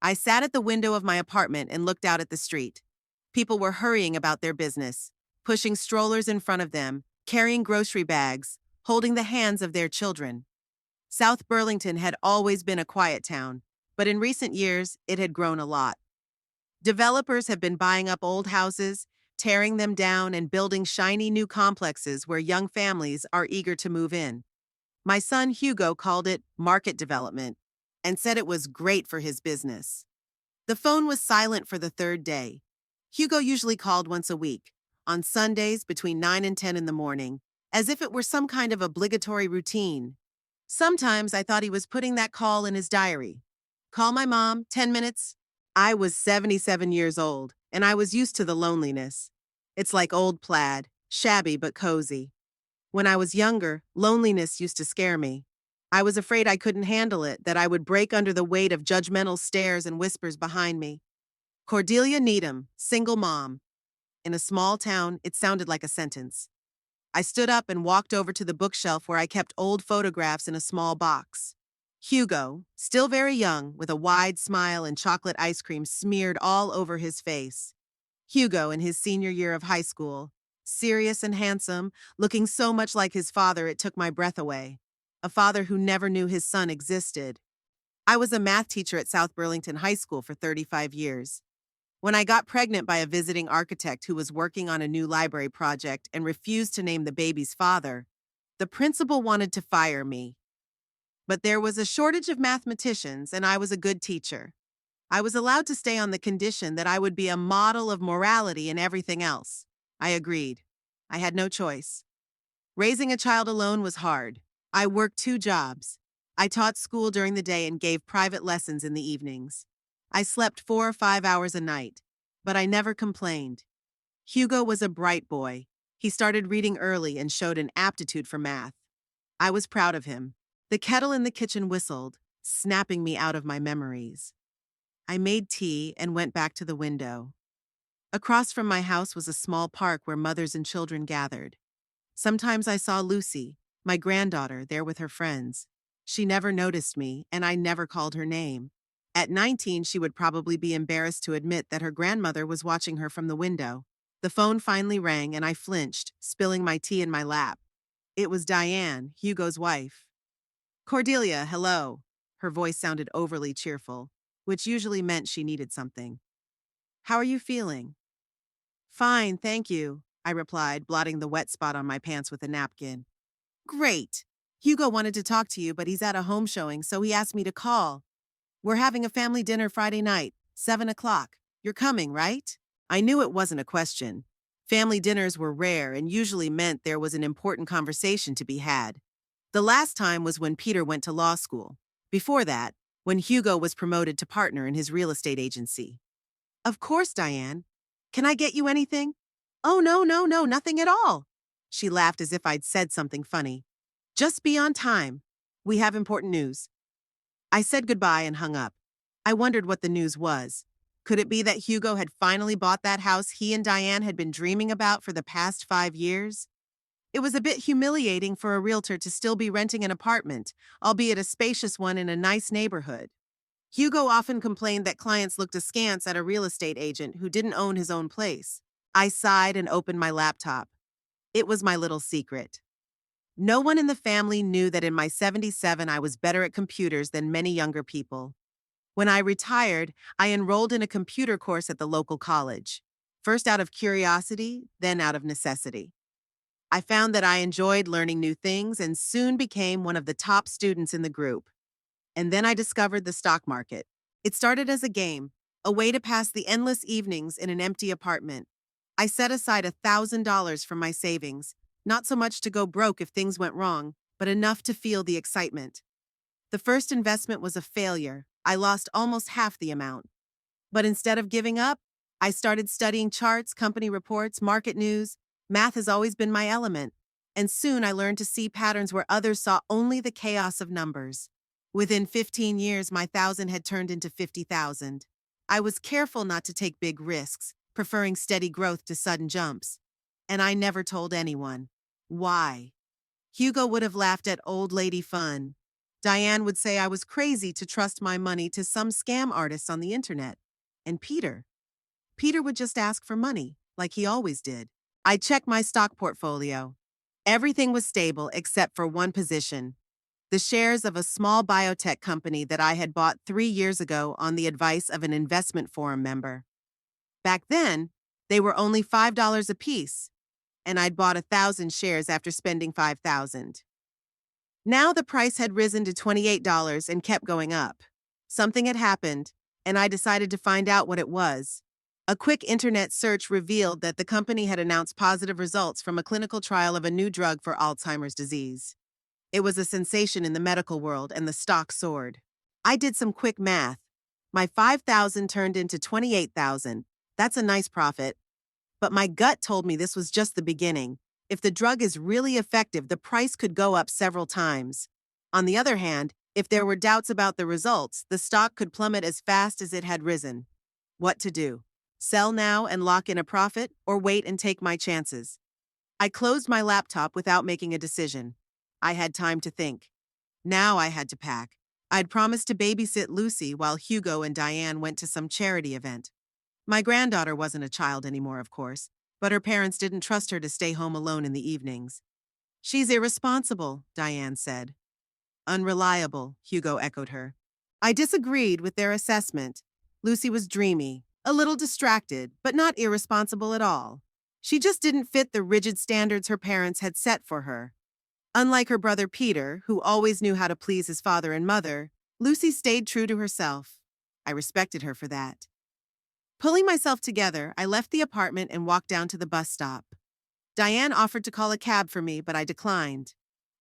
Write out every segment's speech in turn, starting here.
I sat at the window of my apartment and looked out at the street. People were hurrying about their business, pushing strollers in front of them, carrying grocery bags, holding the hands of their children. South Burlington had always been a quiet town, but in recent years, it had grown a lot. Developers have been buying up old houses, tearing them down, and building shiny new complexes where young families are eager to move in. My son Hugo called it market development and said it was great for his business. The phone was silent for the third day. Hugo usually called once a week, on Sundays between 9 and 10 in the morning, as if it were some kind of obligatory routine. Sometimes I thought he was putting that call in his diary. Call my mom, 10 minutes. I was 77 years old, and I was used to the loneliness. It's like old plaid, shabby but cozy. When I was younger, loneliness used to scare me. I was afraid I couldn't handle it, that I would break under the weight of judgmental stares and whispers behind me. Cordelia Needham, single mom. In a small town, it sounded like a sentence. I stood up and walked over to the bookshelf where I kept old photographs in a small box. Hugo, still very young, with a wide smile and chocolate ice cream smeared all over his face. Hugo in his senior year of high school, serious and handsome, looking so much like his father it took my breath away. A father who never knew his son existed. I was a math teacher at South Burlington High School for 35 years. When I got pregnant by a visiting architect who was working on a new library project and refused to name the baby's father, the principal wanted to fire me. But there was a shortage of mathematicians, and I was a good teacher. I was allowed to stay on the condition that I would be a model of morality and everything else. I agreed. I had no choice. Raising a child alone was hard. I worked 2 jobs. I taught school during the day and gave private lessons in the evenings. I slept 4 or 5 hours a night, but I never complained. Hugo was a bright boy. He started reading early and showed an aptitude for math. I was proud of him. The kettle in the kitchen whistled, snapping me out of my memories. I made tea and went back to the window. Across from my house was a small park where mothers and children gathered. Sometimes I saw Lucy, my granddaughter, there with her friends. She never noticed me, and I never called her name. At 19, she would probably be embarrassed to admit that her grandmother was watching her from the window. The phone finally rang, and I flinched, spilling my tea in my lap. It was Diane, Hugo's wife. Cordelia, hello. Her voice sounded overly cheerful, which usually meant she needed something. How are you feeling? Fine, thank you, I replied, blotting the wet spot on my pants with a napkin. Great. Hugo wanted to talk to you, but he's at a home showing, so he asked me to call. We're having a family dinner Friday night, 7 o'clock. You're coming, right? I knew it wasn't a question. Family dinners were rare and usually meant there was an important conversation to be had. The last time was when Peter went to law school. Before that, when Hugo was promoted to partner in his real estate agency. Of course, Diane. Can I get you anything? Oh, no, nothing at all. She laughed as if I'd said something funny. Just be on time. We have important news. I said goodbye and hung up. I wondered what the news was. Could it be that Hugo had finally bought that house he and Diane had been dreaming about for the past 5 years? It was a bit humiliating for a realtor to still be renting an apartment, albeit a spacious one in a nice neighborhood. Hugo often complained that clients looked askance at a real estate agent who didn't own his own place. I sighed and opened my laptop. It was my little secret. No one in the family knew that in my 77 I was better at computers than many younger people. When I retired, I enrolled in a computer course at the local college. First out of curiosity, then out of necessity. I found that I enjoyed learning new things and soon became one of the top students in the group. And then I discovered the stock market. It started as a game, a way to pass the endless evenings in an empty apartment. I set aside $1,000 from my savings, not so much to go broke if things went wrong, but enough to feel the excitement. The first investment was a failure. I lost almost half the amount. But instead of giving up, I started studying charts, company reports, market news. Math has always been my element, and soon I learned to see patterns where others saw only the chaos of numbers. Within 15 years, my 1,000 had turned into 50,000. I was careful not to take big risks, preferring steady growth to sudden jumps. And I never told anyone. Why? Hugo would have laughed at old lady fun. Diane would say I was crazy to trust my money to some scam artists on the internet. And Peter would just ask for money, like he always did. I checked my stock portfolio. Everything was stable except for one position: the shares of a small biotech company that I had bought 3 years ago on the advice of an investment forum member. Back then, they were only $5 a piece, and I'd bought 1,000 shares after spending 5,000. Now the price had risen to $28 and kept going up. Something had happened, and I decided to find out what it was. A quick internet search revealed that the company had announced positive results from a clinical trial of a new drug for Alzheimer's disease. It was a sensation in the medical world, and the stock soared. I did some quick math. My 5,000 turned into 28,000. That's a nice profit. But my gut told me this was just the beginning. If the drug is really effective, the price could go up several times. On the other hand, if there were doubts about the results, the stock could plummet as fast as it had risen. What to do? Sell now and lock in a profit, or wait and take my chances? I closed my laptop without making a decision. I had time to think. Now I had to pack. I'd promised to babysit Lucy while Hugo and Diane went to some charity event. My granddaughter wasn't a child anymore, of course, but her parents didn't trust her to stay home alone in the evenings. "She's irresponsible," Diane said. "Unreliable," Hugo echoed her. I disagreed with their assessment. Lucy was dreamy, a little distracted, but not irresponsible at all. She just didn't fit the rigid standards her parents had set for her. Unlike her brother Peter, who always knew how to please his father and mother, Lucy stayed true to herself. I respected her for that. Pulling myself together, I left the apartment and walked down to the bus stop. Diane offered to call a cab for me, but I declined.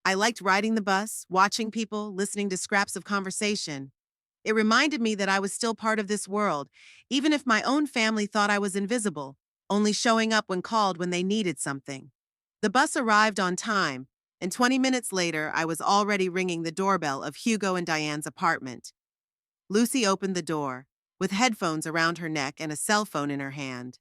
I liked riding the bus, watching people, listening to scraps of conversation. It reminded me that I was still part of this world, even if my own family thought I was invisible, only showing up when called when they needed something. The bus arrived on time, and 20 minutes later, I was already ringing the doorbell of Hugo and Diane's apartment. Lucy opened the door, with headphones around her neck and a cell phone in her hand.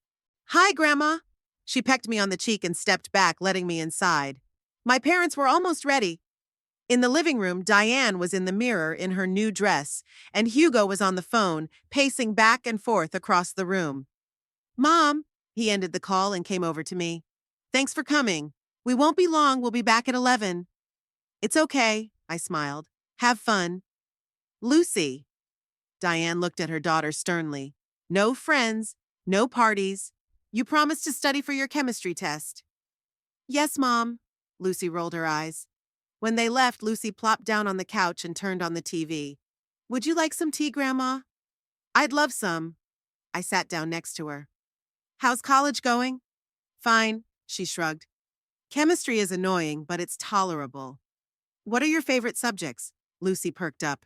"Hi, Grandma." She pecked me on the cheek and stepped back, letting me inside. My parents were almost ready. In the living room, Diane was in the mirror in her new dress, and Hugo was on the phone, pacing back and forth across the room. "Mom," he ended the call and came over to me. "Thanks for coming. We won't be long, we'll be back at 11. "It's okay," I smiled. "Have fun." "Lucy." Diane looked at her daughter sternly. "No friends, no parties. You promised to study for your chemistry test." "Yes, Mom." Lucy rolled her eyes. When they left, Lucy plopped down on the couch and turned on the TV. "Would you like some tea, Grandma?" "I'd love some." I sat down next to her. "How's college going?" "Fine," she shrugged. "Chemistry is annoying, but it's tolerable." "What are your favorite subjects?" Lucy perked up.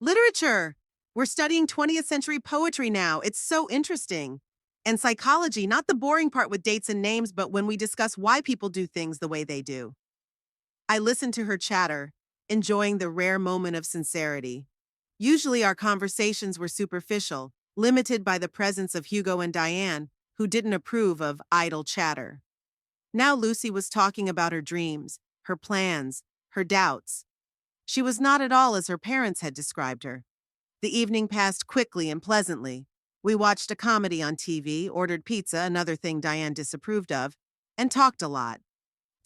"Literature! We're studying 20th century poetry now. It's so interesting. And psychology, not the boring part with dates and names, but when we discuss why people do things the way they do." I listened to her chatter, enjoying the rare moment of sincerity. Usually our conversations were superficial, limited by the presence of Hugo and Diane, who didn't approve of idle chatter. Now Lucy was talking about her dreams, her plans, her doubts. She was not at all as her parents had described her. The evening passed quickly and pleasantly. We watched a comedy on TV, ordered pizza, another thing Diane disapproved of, and talked a lot.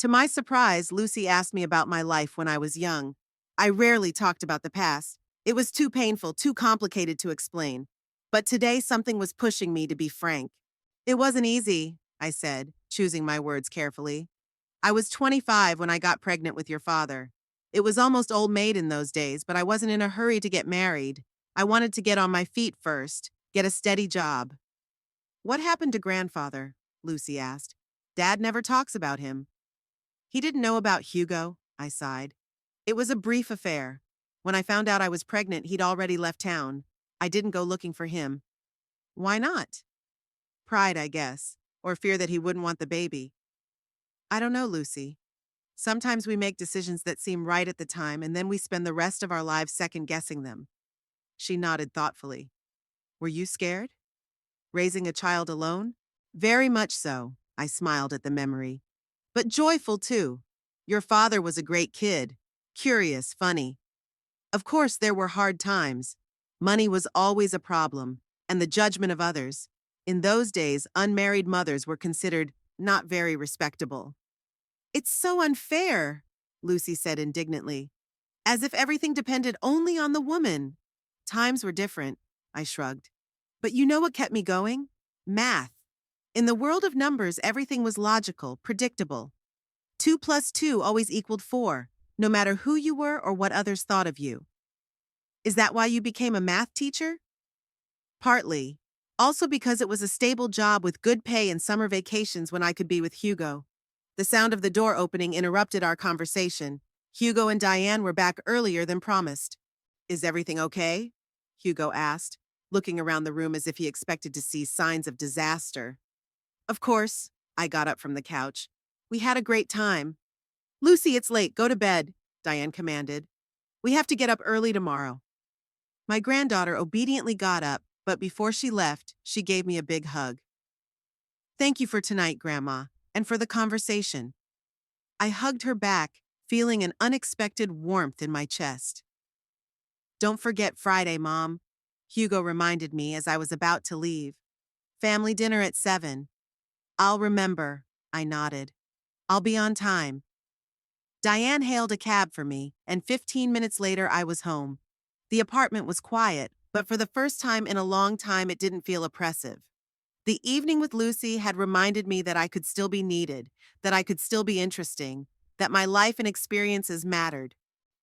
To my surprise, Lucy asked me about my life when I was young. I rarely talked about the past. It was too painful, too complicated to explain. But today something was pushing me to be frank. "It wasn't easy," I said, choosing my words carefully. "I was 25 when I got pregnant with your father. It was almost old maid in those days, but I wasn't in a hurry to get married. I wanted to get on my feet first, get a steady job." "What happened to grandfather?" Lucy asked. "Dad never talks about him." "He didn't know about Hugo," I sighed. "It was a brief affair. When I found out I was pregnant, he'd already left town. I didn't go looking for him." "Why not?" "Pride, I guess, or fear that he wouldn't want the baby." "I don't know, Lucy. Sometimes we make decisions that seem right at the time, and then we spend the rest of our lives second-guessing them." She nodded thoughtfully. "Were you scared? Raising a child alone?" "Very much so," I smiled at the memory. "But joyful, too. Your father was a great kid. Curious, funny." Of course, there were hard times. Money was always a problem, and the judgment of others. In those days, unmarried mothers were considered not very respectable. It's so unfair, Lucy said indignantly, as if everything depended only on the woman. Times were different, I shrugged. But you know what kept me going? Math. In the world of numbers, everything was logical, predictable. 2 plus 2 always equaled 4, no matter who you were or what others thought of you. Is that why you became a math teacher? Partly. Also because it was a stable job with good pay and summer vacations when I could be with Hugo. The sound of the door opening interrupted our conversation. Hugo and Diane were back earlier than promised. Is everything okay? Hugo asked, looking around the room as if he expected to see signs of disaster. Of course, I got up from the couch. We had a great time. Lucy, it's late. Go to bed, Diane commanded. We have to get up early tomorrow. My granddaughter obediently got up, but before she left, she gave me a big hug. Thank you for tonight, Grandma, and for the conversation. I hugged her back, feeling an unexpected warmth in my chest. Don't forget Friday, Mom, Hugo reminded me as I was about to leave. Family dinner at 7. I'll remember, I nodded. I'll be on time. Diane hailed a cab for me, and 15 minutes later I was home. The apartment was quiet, but for the first time in a long time it didn't feel oppressive. The evening with Lucy had reminded me that I could still be needed, that I could still be interesting, that my life and experiences mattered.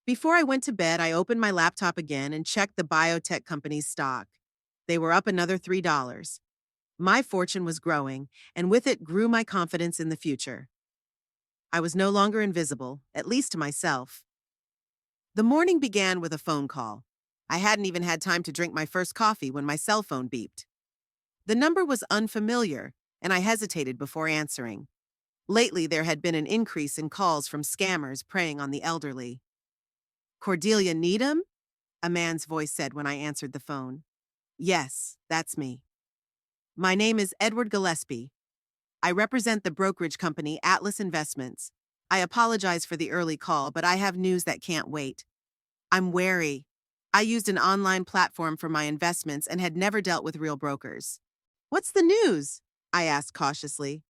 Before I went to bed, I opened my laptop again and checked the biotech company's stock. They were up another $3. My fortune was growing, and with it grew my confidence in the future. I was no longer invisible, at least to myself. The morning began with a phone call. I hadn't even had time to drink my first coffee when my cell phone beeped. The number was unfamiliar, and I hesitated before answering. Lately, there had been an increase in calls from scammers preying on the elderly. Cordelia Needham? A man's voice said when I answered the phone. Yes, that's me. My name is Edward Gillespie. I represent the brokerage company Atlas Investments. I apologize for the early call, but I have news that can't wait. I'm wary. I used an online platform for my investments and had never dealt with real brokers. What's the news? I asked cautiously.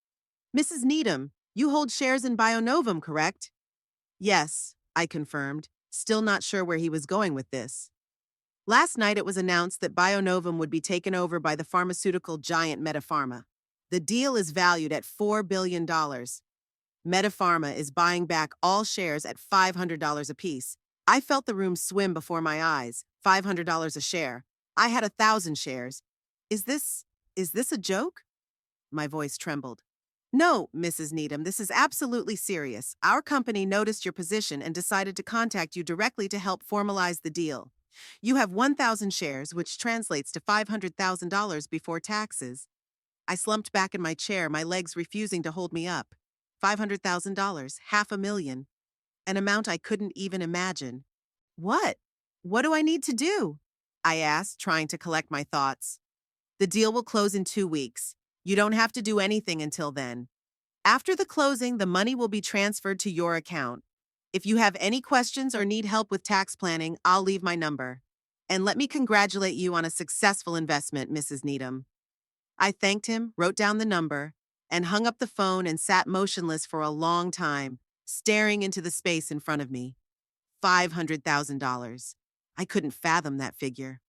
Mrs. Needham, you hold shares in Bionovum, correct? Yes, I confirmed, still not sure where he was going with this. Last night it was announced that Bionovum would be taken over by the pharmaceutical giant Medipharma. The deal is valued at $4 billion. Medipharma is buying back all shares at $500 apiece. I felt the room swim before my eyes. $500 a share. I had 1,000 shares. Is this a joke? My voice trembled. No, Mrs. Needham, this is absolutely serious. Our company noticed your position and decided to contact you directly to help formalize the deal. You have 1,000 shares, which translates to $500,000 before taxes. I slumped back in my chair, my legs refusing to hold me up. $500,000, $500,000. An amount I couldn't even imagine. What? What do I need to do? I asked, trying to collect my thoughts. The deal will close in 2 weeks. You don't have to do anything until then. After the closing, the money will be transferred to your account. If you have any questions or need help with tax planning, I'll leave my number. And let me congratulate you on a successful investment, Mrs. Needham. I thanked him, wrote down the number, and hung up the phone and sat motionless for a long time, staring into the space in front of me. $500,000. I couldn't fathom that figure.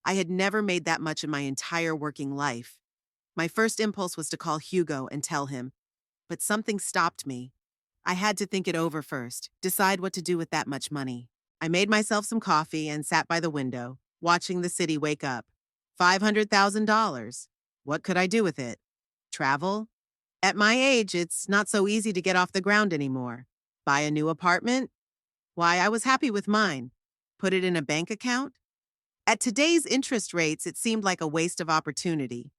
I had never made that much in my entire working life. My first impulse was to call Hugo and tell him, but something stopped me. I had to think it over first, decide what to do with that much money. I made myself some coffee and sat by the window, watching the city wake up. $500,000. What could I do with it? Travel? At my age, it's not so easy to get off the ground anymore. Buy a new apartment? Why, I was happy with mine. Put it in a bank account? At today's interest rates, it seemed like a waste of opportunity.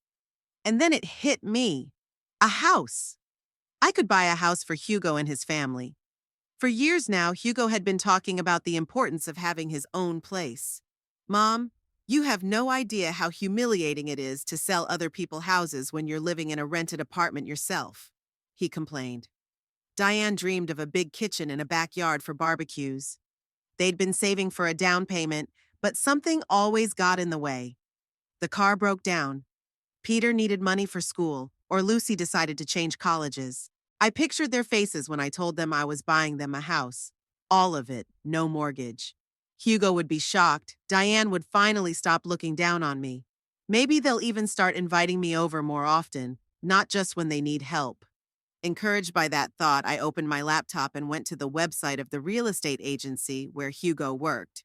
And then it hit me. A house. I could buy a house for Hugo and his family. For years now, Hugo had been talking about the importance of having his own place. Mom, you have no idea how humiliating it is to sell other people's houses when you're living in a rented apartment yourself, he complained. Diane dreamed of a big kitchen and a backyard for barbecues. They'd been saving for a down payment, but something always got in the way. The car broke down. Peter needed money for school, or Lucy decided to change colleges. I pictured their faces when I told them I was buying them a house. All of it, no mortgage. Hugo would be shocked. Diane would finally stop looking down on me. Maybe they'll even start inviting me over more often, not just when they need help. Encouraged by that thought, I opened my laptop and went to the website of the real estate agency where Hugo worked.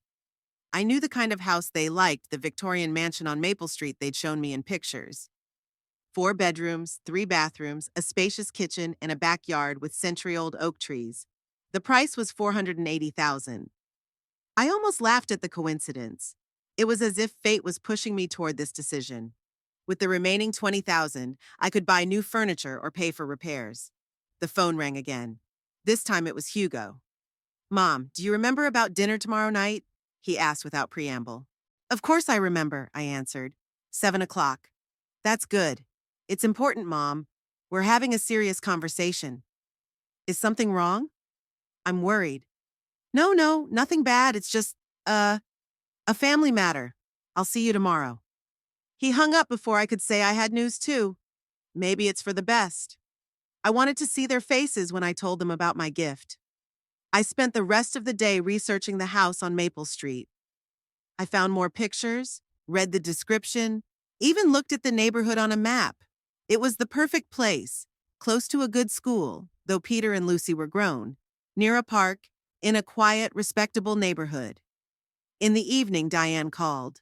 I knew the kind of house they liked, the Victorian mansion on Maple Street they'd shown me in pictures. 4 bedrooms, 3 bathrooms, a spacious kitchen, and a backyard with century-old oak trees. The price was $480,000. I almost laughed at the coincidence. It was as if fate was pushing me toward this decision. With the remaining $20,000, I could buy new furniture or pay for repairs. The phone rang again. This time it was Hugo. "Mom, do you remember about dinner tomorrow night?" he asked without preamble. "Of course I remember," I answered. 7 o'clock. "That's good. It's important, Mom. We're having a serious conversation." "Is something wrong?" "I'm worried." No, nothing bad. It's just, a family matter. I'll see you tomorrow." He hung up before I could say I had news too. Maybe it's for the best. I wanted to see their faces when I told them about my gift. I spent the rest of the day researching the house on Maple Street. I found more pictures, read the description, even looked at the neighborhood on a map. It was the perfect place, close to a good school, though Peter and Lucy were grown, near a park, in a quiet, respectable neighborhood. In the evening, Diane called.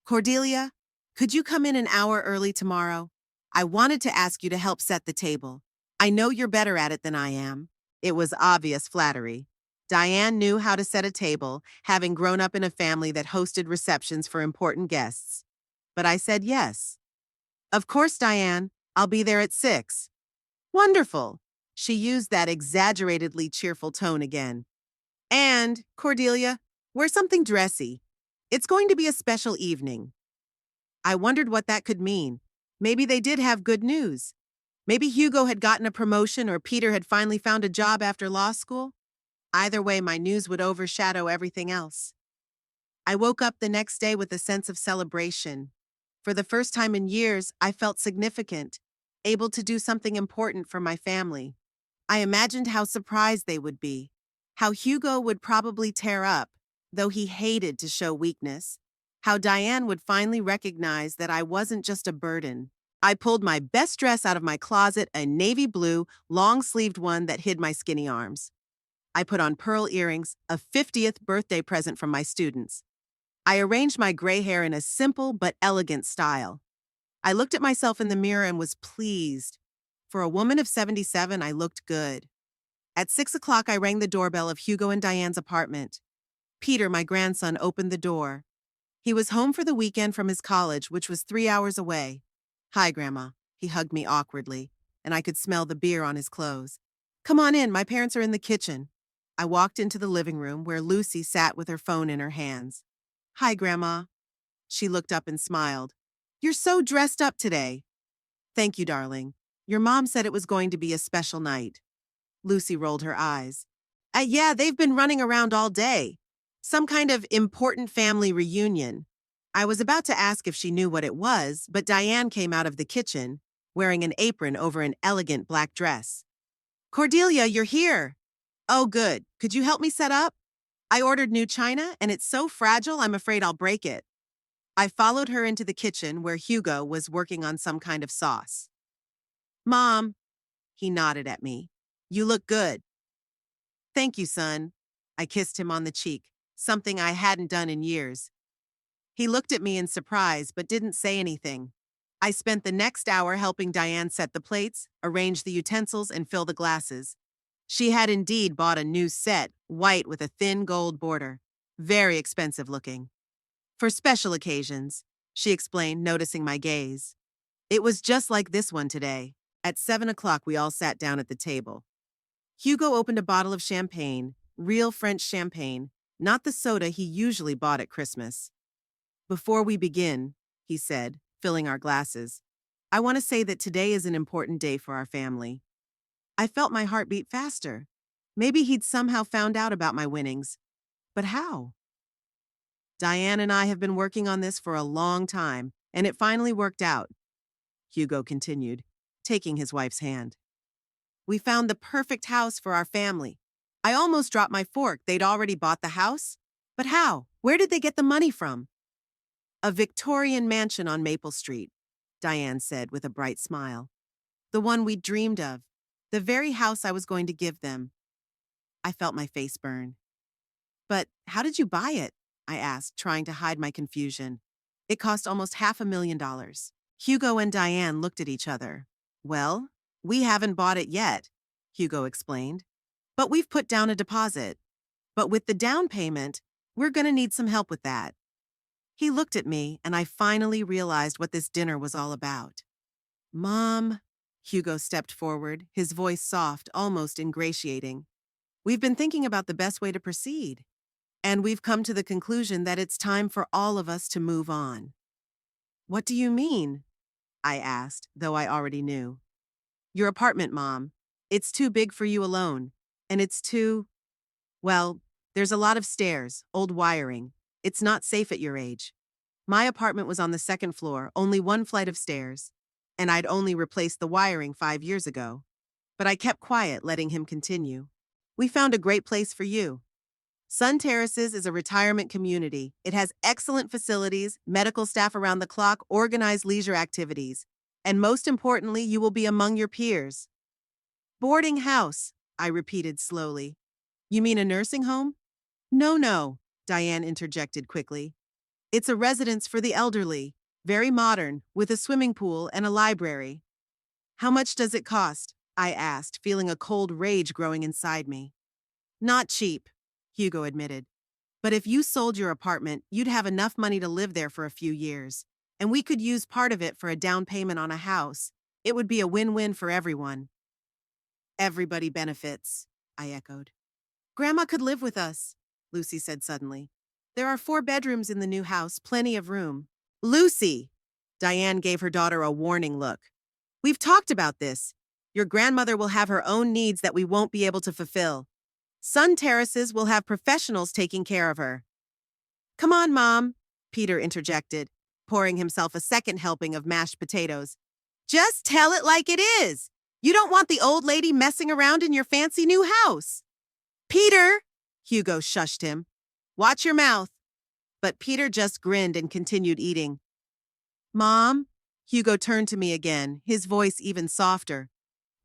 "Cordelia, could you come in an hour early tomorrow? I wanted to ask you to help set the table. I know you're better at it than I am." It was obvious flattery. Diane knew how to set a table, having grown up in a family that hosted receptions for important guests. But I said yes. "Of course, Diane. I'll be there at 6. "Wonderful." She used that exaggeratedly cheerful tone again. "And, Cordelia, wear something dressy. It's going to be a special evening." I wondered what that could mean. Maybe they did have good news. Maybe Hugo had gotten a promotion or Peter had finally found a job after law school. Either way, my news would overshadow everything else. I woke up the next day with a sense of celebration. For the first time in years, I felt significant, able to do something important for my family. I imagined how surprised they would be, how Hugo would probably tear up, though he hated to show weakness, how Diane would finally recognize that I wasn't just a burden. I pulled my best dress out of my closet, a navy blue, long-sleeved one that hid my skinny arms. I put on pearl earrings, a 50th birthday present from my students. I arranged my gray hair in a simple but elegant style. I looked at myself in the mirror and was pleased. For a woman of 77, I looked good. At 6 o'clock, I rang the doorbell of Hugo and Diane's apartment. Peter, my grandson, opened the door. He was home for the weekend from his college, which was 3 hours away. "Hi, Grandma." He hugged me awkwardly, and I could smell the beer on his clothes. "Come on in, my parents are in the kitchen." I walked into the living room where Lucy sat with her phone in her hands. "Hi, Grandma." She looked up and smiled. "You're so dressed up today." "Thank you, darling. Your mom said it was going to be a special night." Lucy rolled her eyes. Yeah, they've been running around all day. Some kind of important family reunion." I was about to ask if she knew what it was, but Diane came out of the kitchen, wearing an apron over an elegant black dress. "Cordelia, you're here." "Oh, good. Could you help me set up? I ordered new china, and it's so fragile I'm afraid I'll break it." I followed her into the kitchen where Hugo was working on some kind of sauce. "Mom," he nodded at me, "you look good." "Thank you, son." I kissed him on the cheek, something I hadn't done in years. He looked at me in surprise but didn't say anything. I spent the next hour helping Diane set the plates, arrange the utensils, and fill the glasses. She had indeed bought a new set, white with a thin gold border. Very expensive looking. "For special occasions," she explained, noticing my gaze. It was just like this one today. At 7 o'clock, we all sat down at the table. Hugo opened a bottle of champagne, real French champagne, not the soda he usually bought at Christmas. "Before we begin," he said, filling our glasses, "I want to say that today is an important day for our family." I felt my heart beat faster. Maybe he'd somehow found out about my winnings. But how? Diane and I have been working on this for a long time, and it finally worked out, Hugo continued, taking his wife's hand. We found the perfect house for our family. I almost dropped my fork. They'd already bought the house. But how? Where did they get the money from? A Victorian mansion on Maple Street, Diane said with a bright smile. The one we dreamed of. The very house I was going to give them. I felt my face burn. But how did you buy it? I asked, trying to hide my confusion. It cost almost $500,000. Hugo and Diane looked at each other. Well, we haven't bought it yet, Hugo explained. But we've put down a deposit. But with the down payment, we're going to need some help with that. He looked at me, and I finally realized what this dinner was all about. Mom, Hugo stepped forward, his voice soft, almost ingratiating. We've been thinking about the best way to proceed, and we've come to the conclusion that it's time for all of us to move on. What do you mean? I asked, though I already knew. Your apartment, Mom. It's too big for you alone, and it's too... Well, there's a lot of stairs, old wiring. It's not safe at your age. My apartment was on the second floor, only one flight of stairs, and I'd only replaced the wiring 5 years ago. But I kept quiet, letting him continue. We found a great place for you. Sun Terraces is a retirement community. It has excellent facilities, medical staff around the clock, organized leisure activities, and most importantly, you will be among your peers. Boarding house, I repeated slowly. You mean a nursing home? No, Diane interjected quickly. It's a residence for the elderly, very modern, with a swimming pool and a library. How much does it cost? I asked, feeling a cold rage growing inside me. Not cheap, Hugo admitted. But if you sold your apartment, you'd have enough money to live there for a few years, and we could use part of it for a down payment on a house. It would be a win-win for everyone. Everybody benefits, I echoed. Grandma could live with us, Lucy said suddenly. There are 4 bedrooms in the new house, plenty of room. Lucy! Diane gave her daughter a warning look. We've talked about this. Your grandmother will have her own needs that we won't be able to fulfill. Sun Terraces will have professionals taking care of her. Come on, Mom, Peter interjected, pouring himself a second helping of mashed potatoes. Just tell it like it is. You don't want the old lady messing around in your fancy new house. Peter! Hugo shushed him. Watch your mouth. But Peter just grinned and continued eating. Mom? Hugo turned to me again, his voice even softer.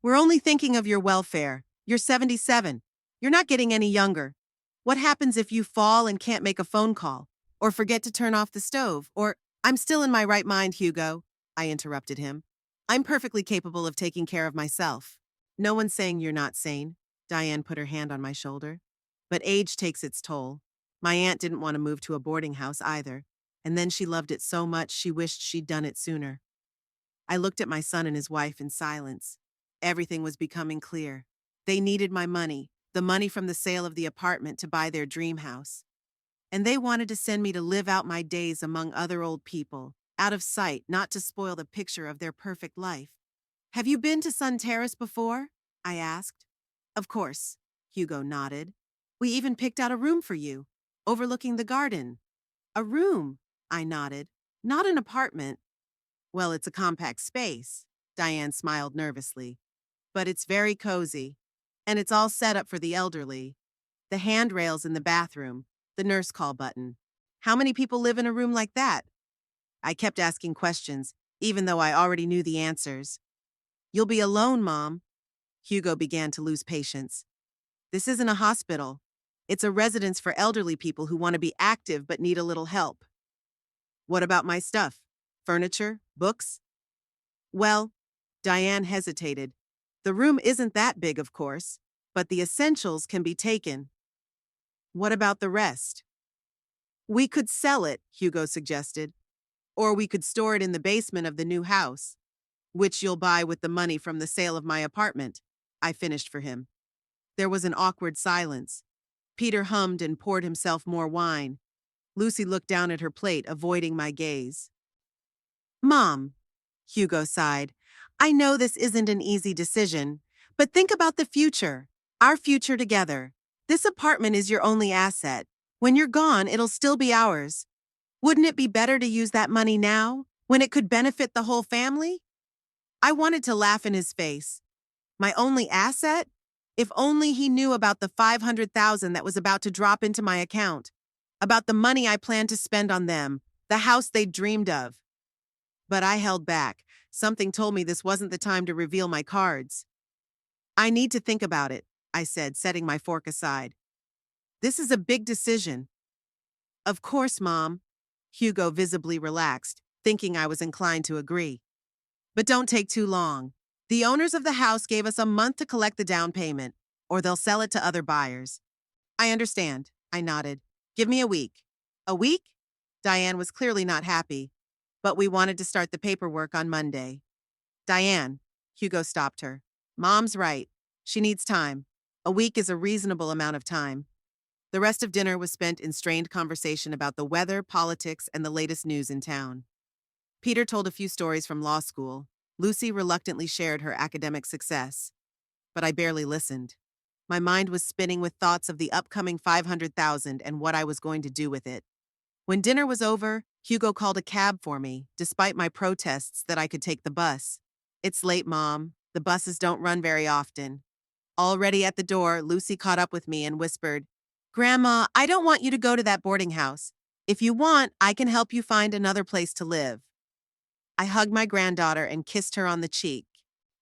We're only thinking of your welfare. You're 77. You're not getting any younger. What happens if you fall and can't make a phone call? Or forget to turn off the stove? Or, I'm still in my right mind, Hugo, I interrupted him. I'm perfectly capable of taking care of myself. No one's saying you're not sane. Diane put her hand on my shoulder. But age takes its toll. My aunt didn't want to move to a boarding house either, and then she loved it so much she wished she'd done it sooner. I looked at my son and his wife in silence. Everything was becoming clear. They needed my money, the money from the sale of the apartment to buy their dream house. And they wanted to send me to live out my days among other old people, out of sight, not to spoil the picture of their perfect life. Have you been to Sun Terrace before? I asked. Of course, Hugo nodded. We even picked out a room for you, overlooking the garden. A room, I nodded. Not an apartment. Well, it's a compact space, Diane smiled nervously. But it's very cozy. And it's all set up for the elderly. The handrails in the bathroom, the nurse call button. How many people live in a room like that? I kept asking questions, even though I already knew the answers. You'll be alone, Mom. Hugo began to lose patience. This isn't a hospital. It's a residence for elderly people who want to be active but need a little help. What about my stuff? Furniture? Books? Well, Diane hesitated. The room isn't that big, of course, but the essentials can be taken. What about the rest? We could sell it, Hugo suggested. Or we could store it in the basement of the new house, which you'll buy with the money from the sale of my apartment, I finished for him. There was an awkward silence. Peter hummed and poured himself more wine. Lucy looked down at her plate, avoiding my gaze. Mom, Hugo sighed, I know this isn't an easy decision, but think about the future, our future together. This apartment is your only asset. When you're gone, it'll still be ours. Wouldn't it be better to use that money now, when it could benefit the whole family? I wanted to laugh in his face. My only asset? If only he knew about the $500,000 that was about to drop into my account, about the money I planned to spend on them, the house they dreamed of. But I held back. Something told me this wasn't the time to reveal my cards. I need to think about it, I said, setting my fork aside. This is a big decision. Of course, Mom. Hugo visibly relaxed, thinking I was inclined to agree. But don't take too long. The owners of the house gave us a month to collect the down payment, or they'll sell it to other buyers. I understand, I nodded. Give me a week. A week? Diane was clearly not happy, but we wanted to start the paperwork on Monday. Diane, Hugo stopped her. Mom's right. She needs time. A week is a reasonable amount of time. The rest of dinner was spent in strained conversation about the weather, politics, and the latest news in town. Peter told a few stories from law school. Lucy reluctantly shared her academic success. But I barely listened. My mind was spinning with thoughts of the upcoming $500,000 and what I was going to do with it. When dinner was over, Hugo called a cab for me, despite my protests that I could take the bus. It's late, Mom. The buses don't run very often. Already at the door, Lucy caught up with me and whispered, Grandma, I don't want you to go to that boarding house. If you want, I can help you find another place to live. I hugged my granddaughter and kissed her on the cheek.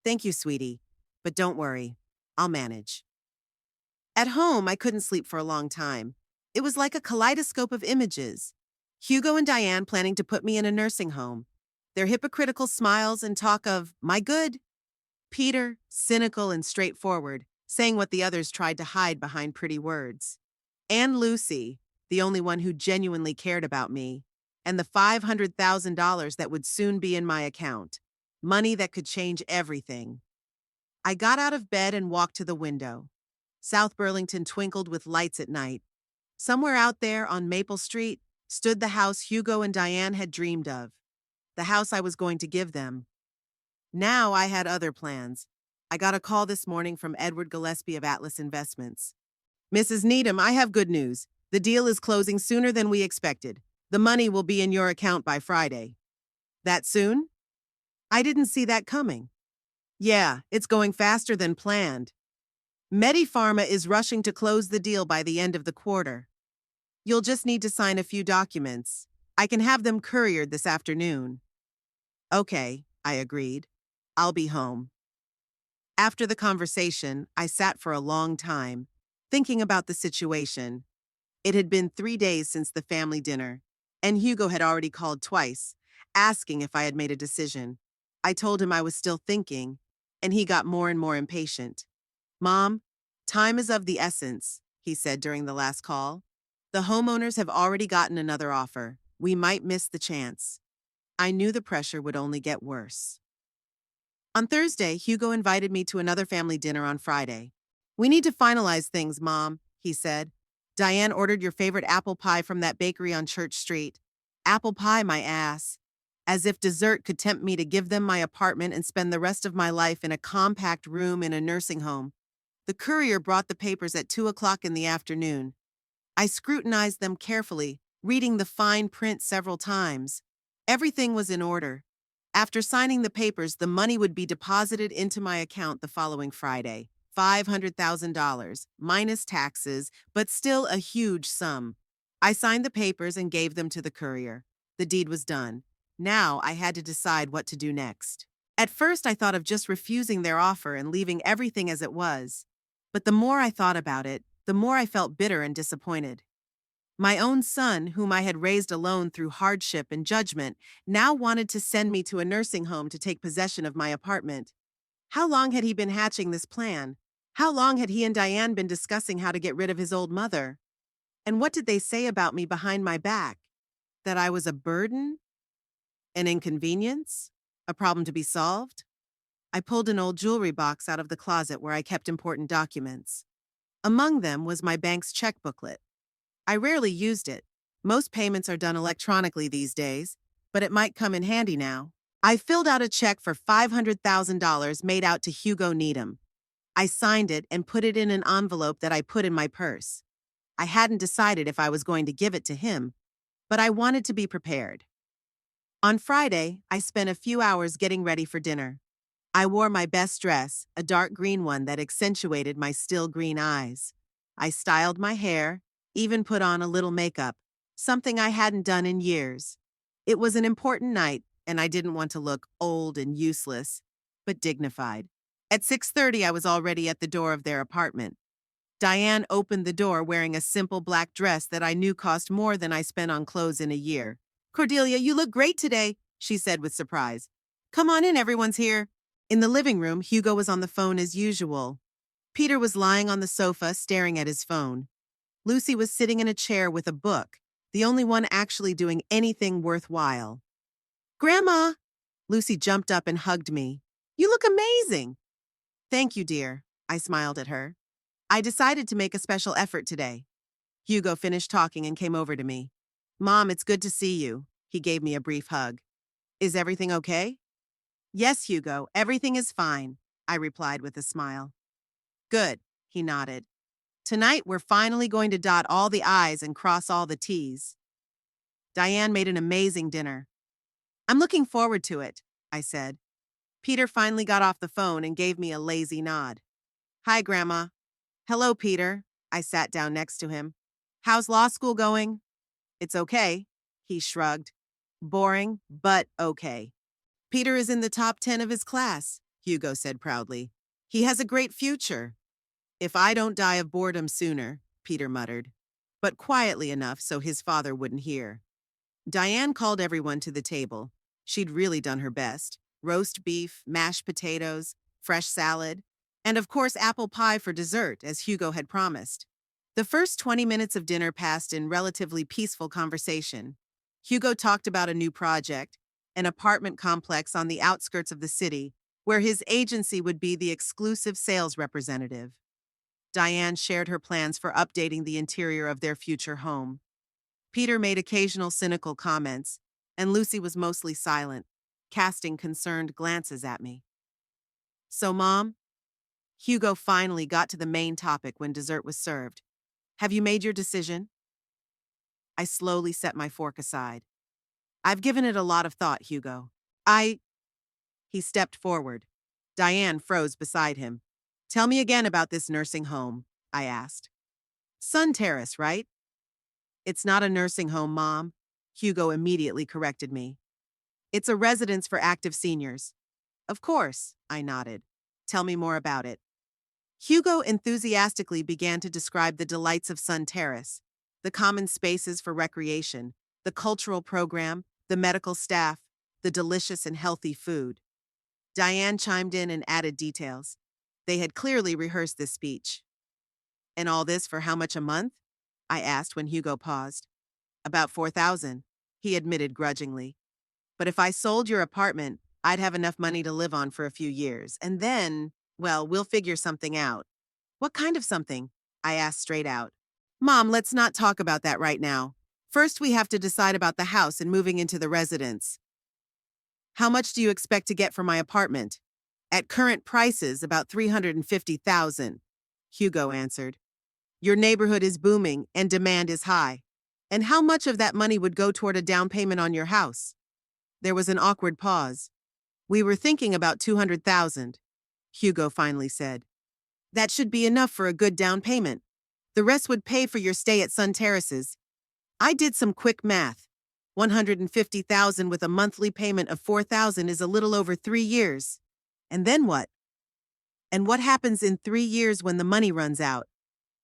Thank you, sweetie. But don't worry. I'll manage. At home, I couldn't sleep for a long time. It was like a kaleidoscope of images. Hugo and Diane planning to put me in a nursing home. Their hypocritical smiles and talk of, my good. Peter, cynical and straightforward, saying what the others tried to hide behind pretty words. And Lucy, the only one who genuinely cared about me. And the $500,000 that would soon be in my account. Money that could change everything. I got out of bed and walked to the window. South Burlington twinkled with lights at night. Somewhere out there on Maple Street stood the house Hugo and Diane had dreamed of. The house I was going to give them. Now I had other plans. I got a call this morning from Edward Gillespie of Atlas Investments. Mrs. Needham, I have good news. The deal is closing sooner than we expected. The money will be in your account by Friday. That soon? I didn't see that coming. Yeah, it's going faster than planned. MediPharma is rushing to close the deal by the end of the quarter. You'll just need to sign a few documents. I can have them couriered this afternoon. Okay, I agreed. I'll be home. After the conversation, I sat for a long time, thinking about the situation. It had been 3 days since the family dinner, and Hugo had already called twice, asking if I had made a decision. I told him I was still thinking, and he got more and more impatient. Mom, time is of the essence, he said during the last call. The homeowners have already gotten another offer. We might miss the chance. I knew the pressure would only get worse. On Thursday, Hugo invited me to another family dinner on Friday. We need to finalize things, Mom, he said. Diane ordered your favorite apple pie from that bakery on Church Street. Apple pie, my ass. As if dessert could tempt me to give them my apartment and spend the rest of my life in a compact room in a nursing home. The courier brought the papers at 2 o'clock in the afternoon. I scrutinized them carefully, reading the fine print several times. Everything was in order. After signing the papers, the money would be deposited into my account the following Friday. $500,000, minus taxes, but still a huge sum. I signed the papers and gave them to the courier. The deed was done. Now I had to decide what to do next. At first, I thought of just refusing their offer and leaving everything as it was. But the more I thought about it, the more I felt bitter and disappointed. My own son, whom I had raised alone through hardship and judgment, now wanted to send me to a nursing home to take possession of my apartment. How long had he been hatching this plan? How long had he and Diane been discussing how to get rid of his old mother? And what did they say about me behind my back? That I was a burden? An inconvenience? A problem to be solved? I pulled an old jewelry box out of the closet where I kept important documents. Among them was my bank's check booklet. I rarely used it. Most payments are done electronically these days, but it might come in handy now. I filled out a check for $500,000 made out to Hugo Needham. I signed it and put it in an envelope that I put in my purse. I hadn't decided if I was going to give it to him, but I wanted to be prepared. On Friday, I spent a few hours getting ready for dinner. I wore my best dress, a dark green one that accentuated my still green eyes. I styled my hair, even put on a little makeup, something I hadn't done in years. It was an important night, and I didn't want to look old and useless, but dignified. At 6:30, I was already at the door of their apartment. Diane opened the door wearing a simple black dress that I knew cost more than I spent on clothes in a year. "Cordelia, you look great today," she said with surprise. "Come on in, everyone's here." In the living room, Hugo was on the phone as usual. Peter was lying on the sofa staring at his phone. Lucy was sitting in a chair with a book, the only one actually doing anything worthwhile. "Grandma!" Lucy jumped up and hugged me. "You look amazing!" "Thank you, dear," I smiled at her. "I decided to make a special effort today." Hugo finished talking and came over to me. "Mom, it's good to see you." He gave me a brief hug. "Is everything okay?" "Yes, Hugo, everything is fine," I replied with a smile. "Good," he nodded. "Tonight we're finally going to dot all the I's and cross all the T's." Diane made an amazing dinner. "I'm looking forward to it," I said. Peter finally got off the phone and gave me a lazy nod. "Hi, Grandma." "Hello, Peter." I sat down next to him. "How's law school going?" "It's okay," he shrugged. "Boring, but okay." "Peter is in the top 10 of his class," Hugo said proudly. "He has a great future." "If I don't die of boredom sooner," Peter muttered, but quietly enough so his father wouldn't hear. Diane called everyone to the table. She'd really done her best. Roast beef, mashed potatoes, fresh salad, and of course apple pie for dessert, as Hugo had promised. The first 20 minutes of dinner passed in relatively peaceful conversation. Hugo talked about a new project, an apartment complex on the outskirts of the city, where his agency would be the exclusive sales representative. Diane shared her plans for updating the interior of their future home. Peter made occasional cynical comments, and Lucy was mostly silent, casting concerned glances at me. "So, Mom?" Hugo finally got to the main topic when dessert was served. "Have you made your decision?" I slowly set my fork aside. "I've given it a lot of thought, Hugo. He stepped forward. Diane froze beside him. "Tell me again about this nursing home," I asked. "Sun Terrace, right?" "It's not a nursing home, Mom." Hugo immediately corrected me. "It's a residence for active seniors." "Of course," I nodded. "Tell me more about it." Hugo enthusiastically began to describe the delights of Sun Terrace, the common spaces for recreation, the cultural program, the medical staff, the delicious and healthy food. Diane chimed in and added details. They had clearly rehearsed this speech. "And all this for how much a month?" I asked when Hugo paused. "About 4,000, he admitted grudgingly. "But if I sold your apartment, I'd have enough money to live on for a few years. And then, well, we'll figure something out." "What kind of something?" I asked straight out. "Mom, let's not talk about that right now. First, we have to decide about the house and moving into the residence." "How much do you expect to get for my apartment?" "At current prices, about 350,000, Hugo answered. "Your neighborhood is booming and demand is high. And how much of that money would go toward a down payment on your house?" There was an awkward pause. "We were thinking about 200,000, Hugo finally said. "That should be enough for a good down payment. The rest would pay for your stay at Sun Terraces." I did some quick math. 150,000 with a monthly payment of 4,000 is a little over 3 years. And then what? "And what happens in 3 years when the money runs out?"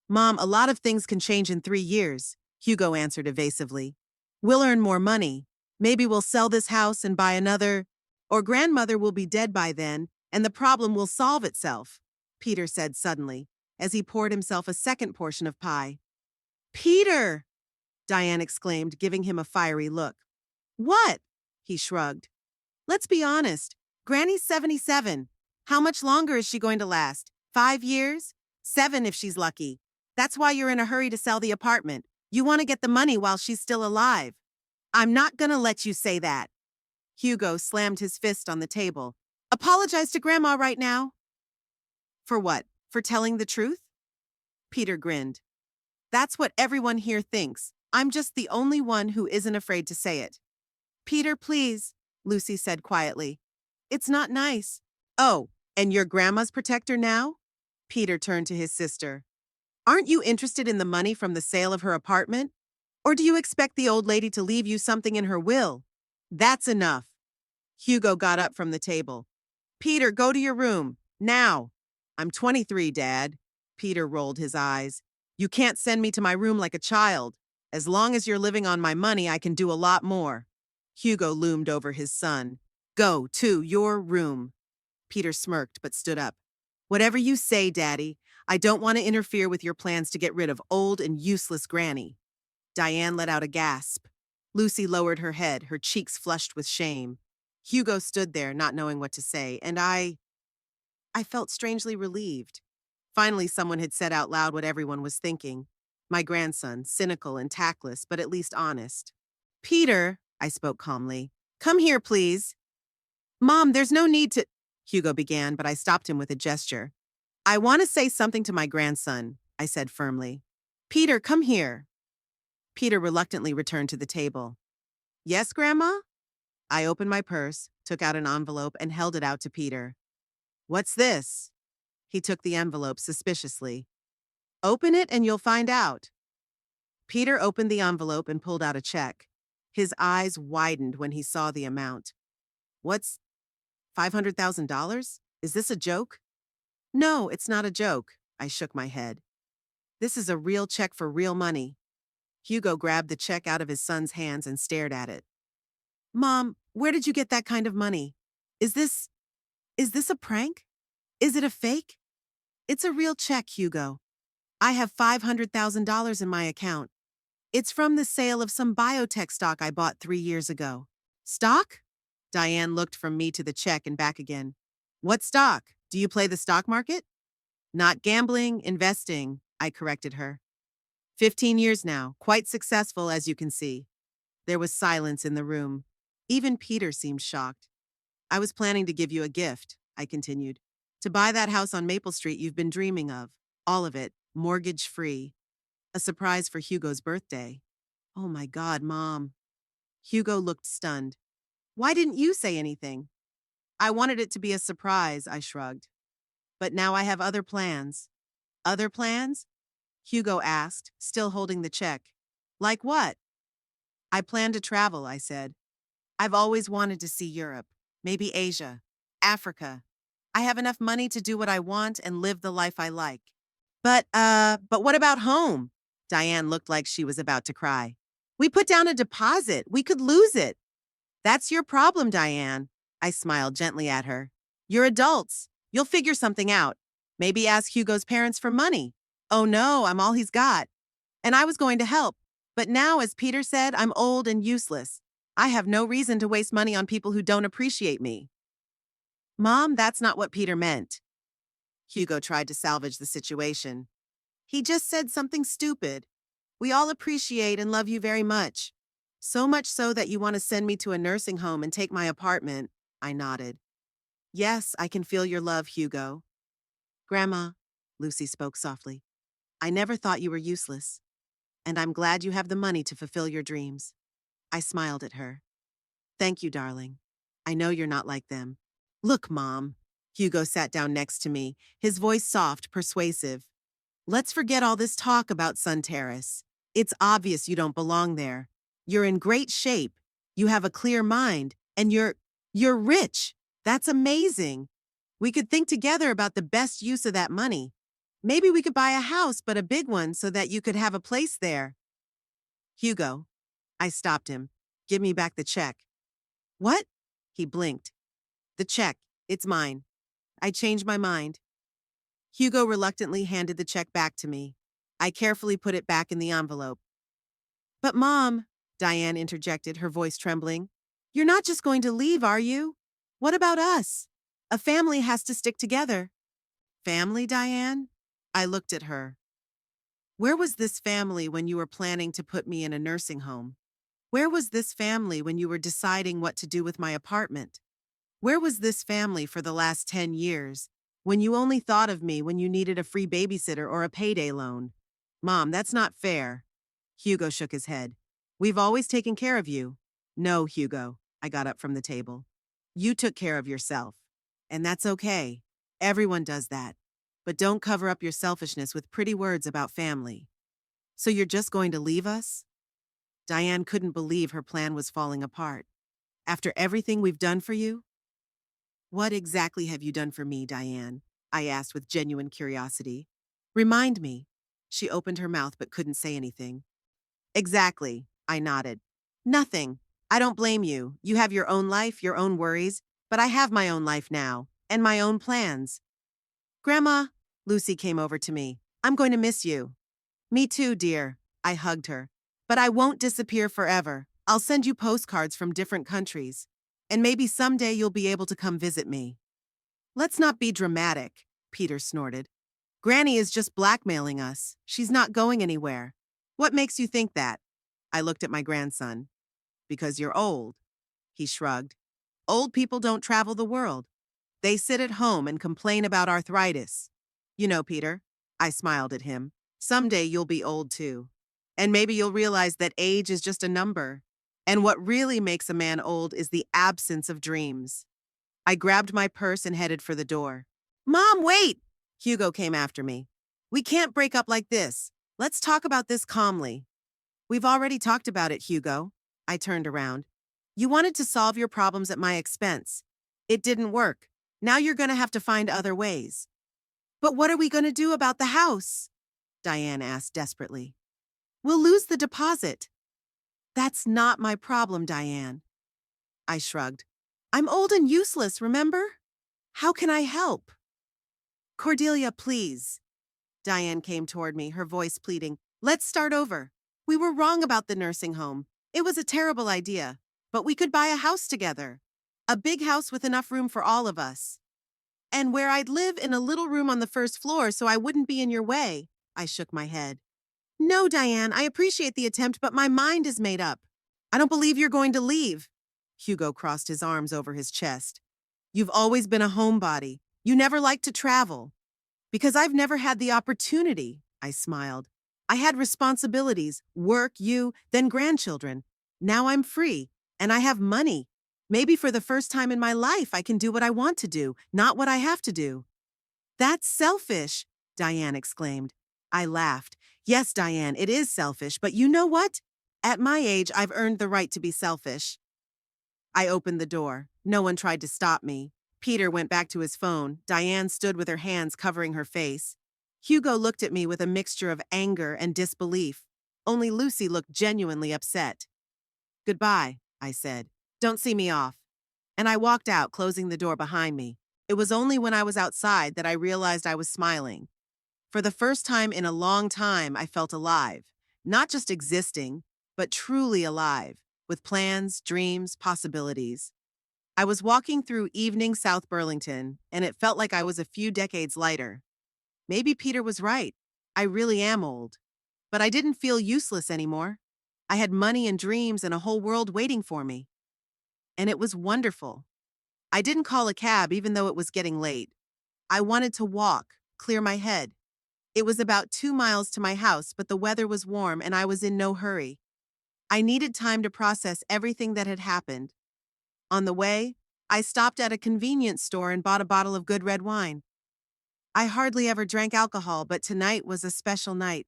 "Mom, a lot of things can change in 3 years, Hugo answered evasively. "We'll earn more money. Maybe we'll sell this house and buy another. Or grandmother will be dead by then, and the problem will solve itself," Peter said suddenly, as he poured himself a second portion of pie. "Peter!" Diane exclaimed, giving him a fiery look. "What?" He shrugged. "Let's be honest. Granny's 77. How much longer is she going to last? 5 years? 7 if she's lucky. That's why you're in a hurry to sell the apartment. You want to get the money while she's still alive." "I'm not gonna let you say that." Hugo slammed his fist on the table. "Apologize to Grandma right now." "For what? For telling the truth?" Peter grinned. That's what everyone here thinks. I'm just the only one who isn't afraid to say it. Peter, please, Lucy said quietly. It's not nice. Oh, and you're grandma's protector now? Peter turned to his sister. Aren't you interested in the money from the sale of her apartment? Or do you expect the old lady to leave you something in her will? That's enough. Hugo got up from the table. Peter, go to your room. Now. I'm 23, Dad. Peter rolled his eyes. You can't send me to my room like a child. As long as you're living on my money, I can do a lot more. Hugo loomed over his son. Go to your room. Peter smirked but stood up. Whatever you say, Daddy. I don't want to interfere with your plans to get rid of old and useless Granny. Diane let out a gasp. Lucy lowered her head, her cheeks flushed with shame. Hugo stood there, not knowing what to say, and I felt strangely relieved. Finally, someone had said out loud what everyone was thinking. My grandson, cynical and tactless, but at least honest. Peter, I spoke calmly, come here, please. Mom, there's no need to, Hugo began, but I stopped him with a gesture. I want to say something to my grandson, I said firmly. Peter, come here. Peter reluctantly returned to the table. Yes, Grandma? I opened my purse, took out an envelope, and held it out to Peter. What's this? He took the envelope suspiciously. Open it and you'll find out. Peter opened the envelope and pulled out a check. His eyes widened when he saw the amount. What's $500,000? Is this a joke? No, it's not a joke. I shook my head. This is a real check for real money. Hugo grabbed the check out of his son's hands and stared at it. Mom, where did you get that kind of money? Is this a prank? Is it a fake? It's a real check, Hugo. I have $500,000 in my account. It's from the sale of some biotech stock I bought 3 years ago. Stock? Diane looked from me to the check and back again. What stock? Do you play the stock market? Not gambling, investing, I corrected her. 15 years now, quite successful as you can see. There was silence in the room. Even Peter seemed shocked. I was planning to give you a gift, I continued. To buy that house on Maple Street you've been dreaming of. All of it, mortgage-free. A surprise for Hugo's birthday. Oh my God, Mom. Hugo looked stunned. Why didn't you say anything? I wanted it to be a surprise, I shrugged. But now I have other plans. Other plans? Hugo asked, still holding the check. Like what? I plan to travel, I said. I've always wanted to see Europe, maybe Asia, Africa. I have enough money to do what I want and live the life I like. But what about home? Diane looked like she was about to cry. We put down a deposit. We could lose it. That's your problem, Diane. I smiled gently at her. You're adults. You'll figure something out. Maybe ask Hugo's parents for money. Oh no, I'm all he's got. And I was going to help. But now, as Peter said, I'm old and useless. I have no reason to waste money on people who don't appreciate me. Mom, that's not what Peter meant. Hugo tried to salvage the situation. He just said something stupid. We all appreciate and love you very much. So much so that you want to send me to a nursing home and take my apartment. I nodded. Yes, I can feel your love, Hugo. Grandma, Lucy spoke softly. I never thought you were useless. And I'm glad you have the money to fulfill your dreams. I smiled at her. Thank you, darling. I know you're not like them. Look, Mom. Hugo sat down next to me, his voice soft, persuasive. Let's forget all this talk about Sun Terrace. It's obvious you don't belong there. You're in great shape. You have a clear mind, and you're rich. That's amazing. We could think together about the best use of that money. Maybe we could buy a house, but a big one, so that you could have a place there. Hugo. I stopped him. Give me back the check. What? He blinked. The check. It's mine. I changed my mind. Hugo reluctantly handed the check back to me. I carefully put it back in the envelope. But Mom, Diane interjected, her voice trembling, you're not just going to leave, are you? What about us? A family has to stick together. Family, Diane? I looked at her. Where was this family when you were planning to put me in a nursing home? Where was this family when you were deciding what to do with my apartment? Where was this family for the last 10 years, when you only thought of me when you needed a free babysitter or a payday loan? Mom, that's not fair. Hugo shook his head. We've always taken care of you. No, Hugo. I got up from the table. You took care of yourself. And that's okay. Everyone does that. But don't cover up your selfishness with pretty words about family. So you're just going to leave us? Diane couldn't believe her plan was falling apart. After everything we've done for you? What exactly have you done for me, Diane? I asked with genuine curiosity. Remind me. She opened her mouth but couldn't say anything. Exactly, I nodded. Nothing. I don't blame you. You have your own life, your own worries, but I have my own life now, and my own plans. Grandma, Lucy came over to me. I'm going to miss you. Me too, dear. I hugged her. But I won't disappear forever. I'll send you postcards from different countries. And maybe someday you'll be able to come visit me. Let's not be dramatic, Peter snorted. Granny is just blackmailing us. She's not going anywhere. What makes you think that? I looked at my grandson. Because you're old. He shrugged. Old people don't travel the world. They sit at home and complain about arthritis. You know, Peter, I smiled at him. Someday you'll be old too. And maybe you'll realize that age is just a number. And what really makes a man old is the absence of dreams. I grabbed my purse and headed for the door. Mom, wait! Hugo came after me. We can't break up like this. Let's talk about this calmly. We've already talked about it, Hugo. I turned around. You wanted to solve your problems at my expense. It didn't work. Now you're going to have to find other ways. But what are we going to do about the house? Diane asked desperately. We'll lose the deposit. That's not my problem, Diane. I shrugged. I'm old and useless, remember? How can I help? Cordelia, please. Diane came toward me, her voice pleading. Let's start over. We were wrong about the nursing home. It was a terrible idea, but we could buy a house together. A big house with enough room for all of us. And where I'd live in a little room on the first floor so I wouldn't be in your way. I shook my head. No, Diane, I appreciate the attempt, but my mind is made up. I don't believe you're going to leave. Hugo crossed his arms over his chest. You've always been a homebody. You never liked to travel. Because I've never had the opportunity, I smiled. I had responsibilities, work, you, then grandchildren. Now I'm free, and I have money. Maybe for the first time in my life, I can do what I want to do, not what I have to do. That's selfish, Diane exclaimed. I laughed. Yes, Diane, it is selfish, but you know what? At my age, I've earned the right to be selfish. I opened the door. No one tried to stop me. Peter went back to his phone. Diane stood with her hands covering her face. Hugo looked at me with a mixture of anger and disbelief. Only Lucy looked genuinely upset. Goodbye, I said. Don't see me off. And I walked out, closing the door behind me. It was only when I was outside that I realized I was smiling. For the first time in a long time, I felt alive. Not just existing, but truly alive, with plans, dreams, possibilities. I was walking through evening South Burlington, and it felt like I was a few decades lighter. Maybe Peter was right. I really am old. But I didn't feel useless anymore. I had money and dreams and a whole world waiting for me. And it was wonderful. I didn't call a cab even though it was getting late. I wanted to walk, clear my head. It was about 2 miles to my house, but the weather was warm and I was in no hurry. I needed time to process everything that had happened. On the way, I stopped at a convenience store and bought a bottle of good red wine. I hardly ever drank alcohol, but tonight was a special night.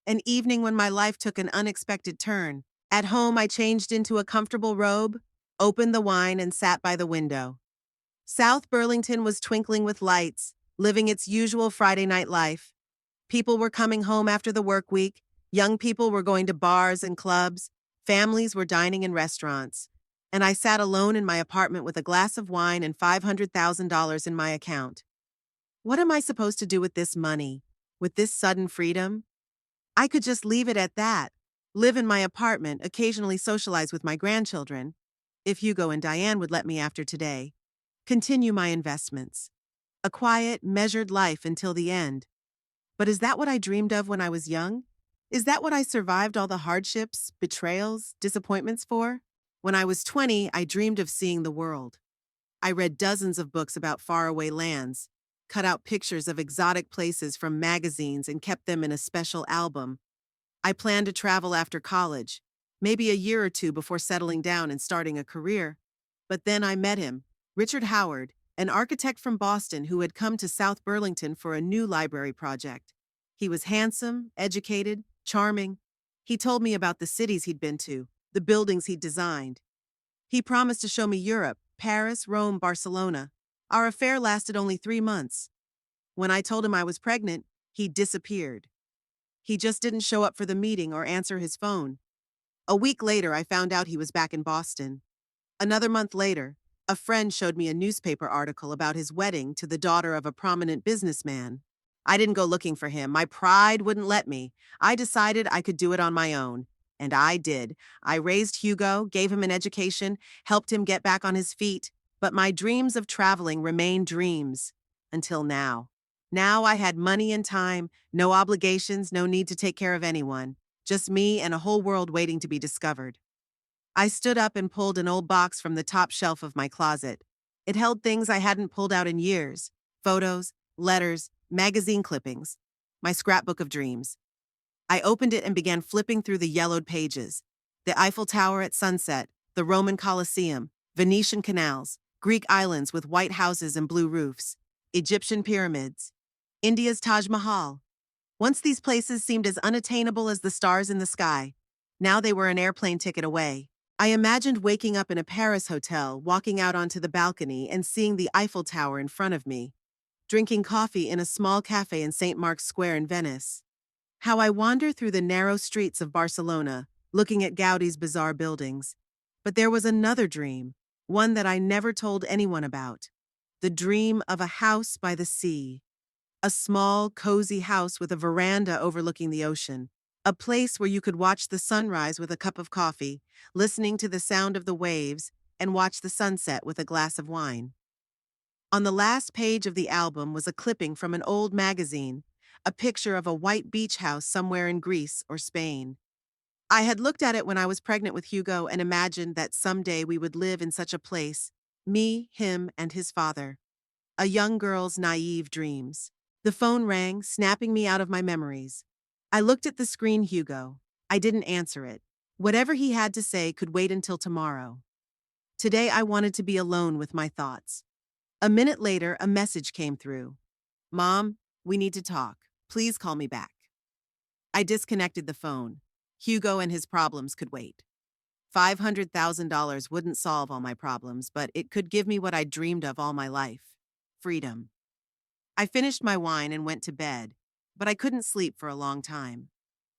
An evening when my life took an unexpected turn. At home, I changed into a comfortable robe, opened the wine, and sat by the window. South Burlington was twinkling with lights, living its usual Friday night life. People were coming home after the work week, young people were going to bars and clubs, families were dining in restaurants, and I sat alone in my apartment with a glass of wine and $500,000 in my account. What am I supposed to do with this money, with this sudden freedom? I could just leave it at that, live in my apartment, occasionally socialize with my grandchildren, if Hugo and Diane would let me after today, continue my investments. A quiet, measured life until the end. But is that what I dreamed of when I was young? Is that what I survived all the hardships, betrayals, disappointments for? When I was 20, I dreamed of seeing the world. I read dozens of books about faraway lands, cut out pictures of exotic places from magazines and kept them in a special album. I planned to travel after college, maybe a year or two before settling down and starting a career. But then I met him, Richard Howard, an architect from Boston who had come to South Burlington for a new library project. He was handsome, educated, charming. He told me about the cities he'd been to, the buildings he'd designed. He promised to show me Europe, Paris, Rome, Barcelona. Our affair lasted only 3 months. When I told him I was pregnant, he disappeared. He just didn't show up for the meeting or answer his phone. A week later, I found out he was back in Boston. Another month later, a friend showed me a newspaper article about his wedding to the daughter of a prominent businessman. I didn't go looking for him. My pride wouldn't let me. I decided I could do it on my own. And I did. I raised Hugo, gave him an education, helped him get back on his feet. But my dreams of traveling remained dreams. Until now. Now I had money and time, no obligations, no need to take care of anyone. Just me and a whole world waiting to be discovered. I stood up and pulled an old box from the top shelf of my closet. It held things I hadn't pulled out in years: photos, letters, magazine clippings, my scrapbook of dreams. I opened it and began flipping through the yellowed pages. The Eiffel Tower at sunset, the Roman Colosseum, Venetian canals, Greek islands with white houses and blue roofs, Egyptian pyramids, India's Taj Mahal. Once these places seemed as unattainable as the stars in the sky. Now they were an airplane ticket away. I imagined waking up in a Paris hotel, walking out onto the balcony and seeing the Eiffel Tower in front of me, drinking coffee in a small cafe in St. Mark's Square in Venice. How I wander through the narrow streets of Barcelona, looking at Gaudi's bizarre buildings. But there was another dream, one that I never told anyone about. The dream of a house by the sea. A small, cozy house with a veranda overlooking the ocean. A place where you could watch the sunrise with a cup of coffee, listening to the sound of the waves, and watch the sunset with a glass of wine. On the last page of the album was a clipping from an old magazine, a picture of a white beach house somewhere in Greece or Spain. I had looked at it when I was pregnant with Hugo and imagined that someday we would live in such a place, me, him, and his father. A young girl's naive dreams. The phone rang, snapping me out of my memories. I looked at the screen. Hugo. I didn't answer it. Whatever he had to say could wait until tomorrow. Today I wanted to be alone with my thoughts. A minute later, a message came through. Mom, we need to talk. Please call me back. I disconnected the phone. Hugo and his problems could wait. $500,000 wouldn't solve all my problems, but it could give me what I dreamed of all my life. Freedom. I finished my wine and went to bed, but I couldn't sleep for a long time.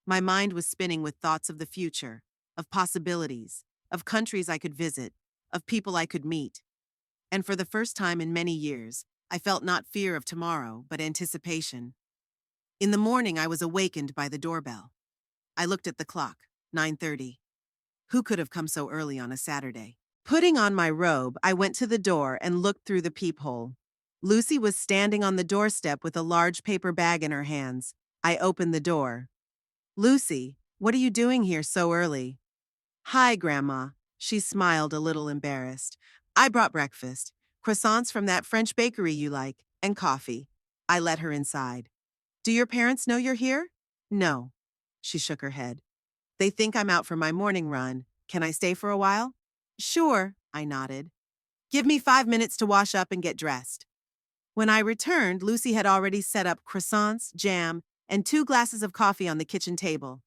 My mind was spinning with thoughts of the future, of possibilities, of countries I could visit, of people I could meet. And for the first time in many years, I felt not fear of tomorrow, but anticipation. In the morning, I was awakened by the doorbell. I looked at the clock, 9:30. Who could have come so early on a Saturday? Putting on my robe, I went to the door and looked through the peephole. Lucy was standing on the doorstep with a large paper bag in her hands. I opened the door. Lucy, what are you doing here so early? Hi, Grandma. She smiled, a little embarrassed. I brought breakfast, croissants from that French bakery you like, and coffee. I let her inside. Do your parents know you're here? No. She shook her head. They think I'm out for my morning run. Can I stay for a while? Sure, I nodded. Give me 5 minutes to wash up and get dressed. When I returned, Lucy had already set up croissants, jam, and 2 glasses of coffee on the kitchen table.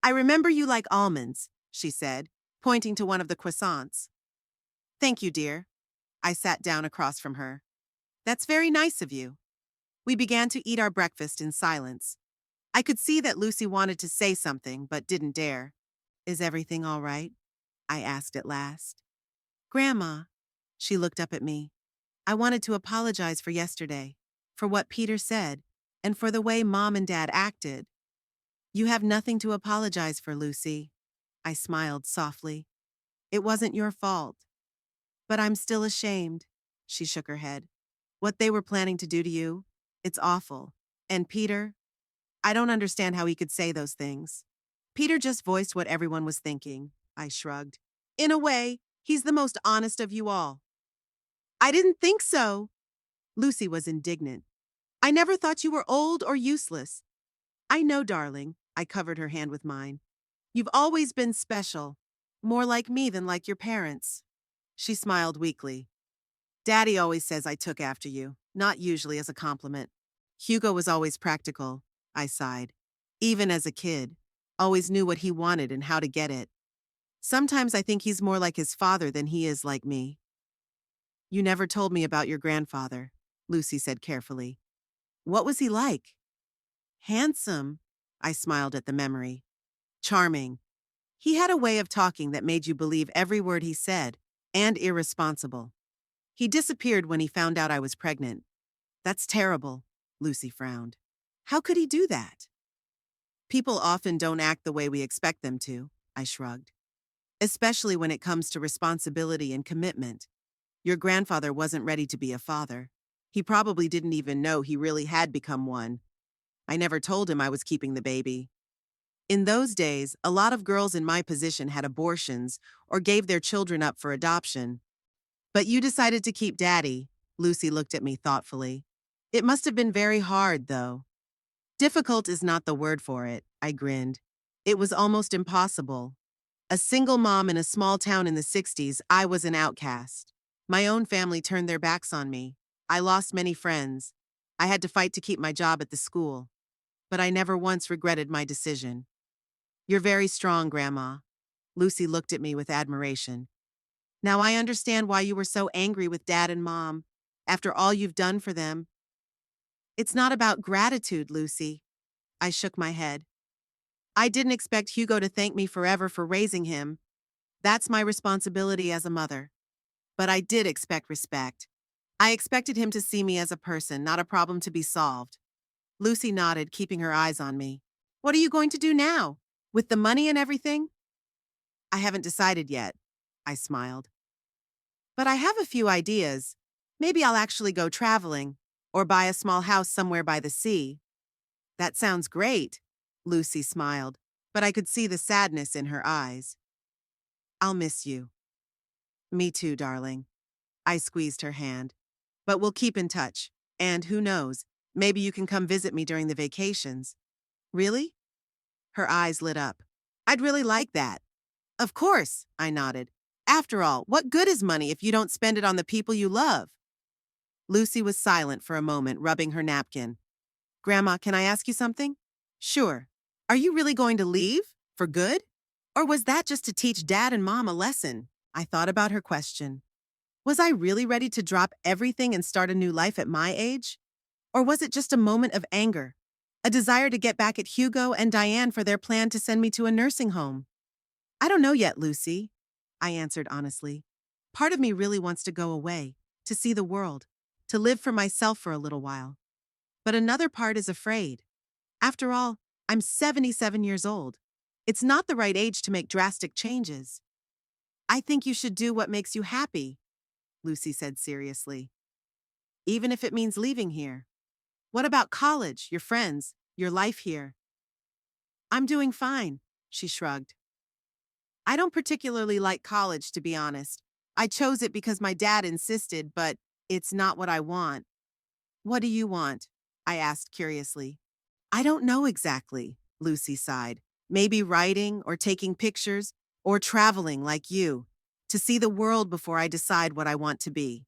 I remember you like almonds, she said, pointing to one of the croissants. Thank you, dear. I sat down across from her. That's very nice of you. We began to eat our breakfast in silence. I could see that Lucy wanted to say something, but didn't dare. Is everything all right? I asked at last. Grandma, she looked up at me. I wanted to apologize for yesterday, for what Peter said, and for the way Mom and Dad acted. You have nothing to apologize for, Lucy. I smiled softly. It wasn't your fault. But I'm still ashamed, she shook her head. What they were planning to do to you, it's awful. And Peter, I don't understand how he could say those things. Peter just voiced what everyone was thinking, I shrugged. In a way, he's the most honest of you all. I didn't think so. Lucy was indignant. I never thought you were old or useless. I know, darling. I covered her hand with mine. You've always been special. More like me than like your parents. She smiled weakly. Daddy always says I took after you, not usually as a compliment. Hugo was always practical, I sighed. Even as a kid, always knew what he wanted and how to get it. Sometimes I think he's more like his father than he is like me. You never told me about your grandfather, Lucy said carefully. What was he like? Handsome, I smiled at the memory. Charming. He had a way of talking that made you believe every word he said, and irresponsible. He disappeared when he found out I was pregnant. That's terrible, Lucy frowned. How could he do that? People often don't act the way we expect them to, I shrugged. Especially when it comes to responsibility and commitment. Your grandfather wasn't ready to be a father. He probably didn't even know he really had become one. I never told him I was keeping the baby. In those days, a lot of girls in my position had abortions or gave their children up for adoption. But you decided to keep Daddy, Lucy looked at me thoughtfully. It must have been very hard, though. Difficult is not the word for it, I grinned. It was almost impossible. A single mom in a small town in the 60s, I was an outcast. My own family turned their backs on me. I lost many friends. I had to fight to keep my job at the school. But I never once regretted my decision. You're very strong, Grandma. Lucy looked at me with admiration. Now I understand why you were so angry with Dad and Mom. After all you've done for them. It's not about gratitude, Lucy. I shook my head. I didn't expect Hugo to thank me forever for raising him. That's my responsibility as a mother. But I did expect respect. I expected him to see me as a person, not a problem to be solved. Lucy nodded, keeping her eyes on me. What are you going to do now? With the money and everything? I haven't decided yet, I smiled. But I have a few ideas. Maybe I'll actually go traveling, or buy a small house somewhere by the sea. That sounds great, Lucy smiled, but I could see the sadness in her eyes. I'll miss you. Me too, darling. I squeezed her hand. But we'll keep in touch, and who knows, maybe you can come visit me during the vacations. Really? Her eyes lit up. I'd really like that. Of course, I nodded. After all, what good is money if you don't spend it on the people you love? Lucy was silent for a moment, rubbing her napkin. Grandma, can I ask you something? Sure. Are you really going to leave? For good? Or was that just to teach Dad and Mom a lesson? I thought about her question. Was I really ready to drop everything and start a new life at my age? Or was it just a moment of anger? A desire to get back at Hugo and Diane for their plan to send me to a nursing home? I don't know yet, Lucy, I answered honestly. Part of me really wants to go away, to see the world, to live for myself for a little while. But another part is afraid. After all, I'm 77 years old. It's not the right age to make drastic changes. I think you should do what makes you happy, Lucy said seriously. Even if it means leaving here. What about college, your friends, your life here? I'm doing fine, she shrugged. I don't particularly like college, to be honest. I chose it because my dad insisted, but it's not what I want. What do you want? I asked curiously. I don't know exactly, Lucy sighed. Maybe writing or taking pictures or traveling like you, to see the world before I decide what I want to be.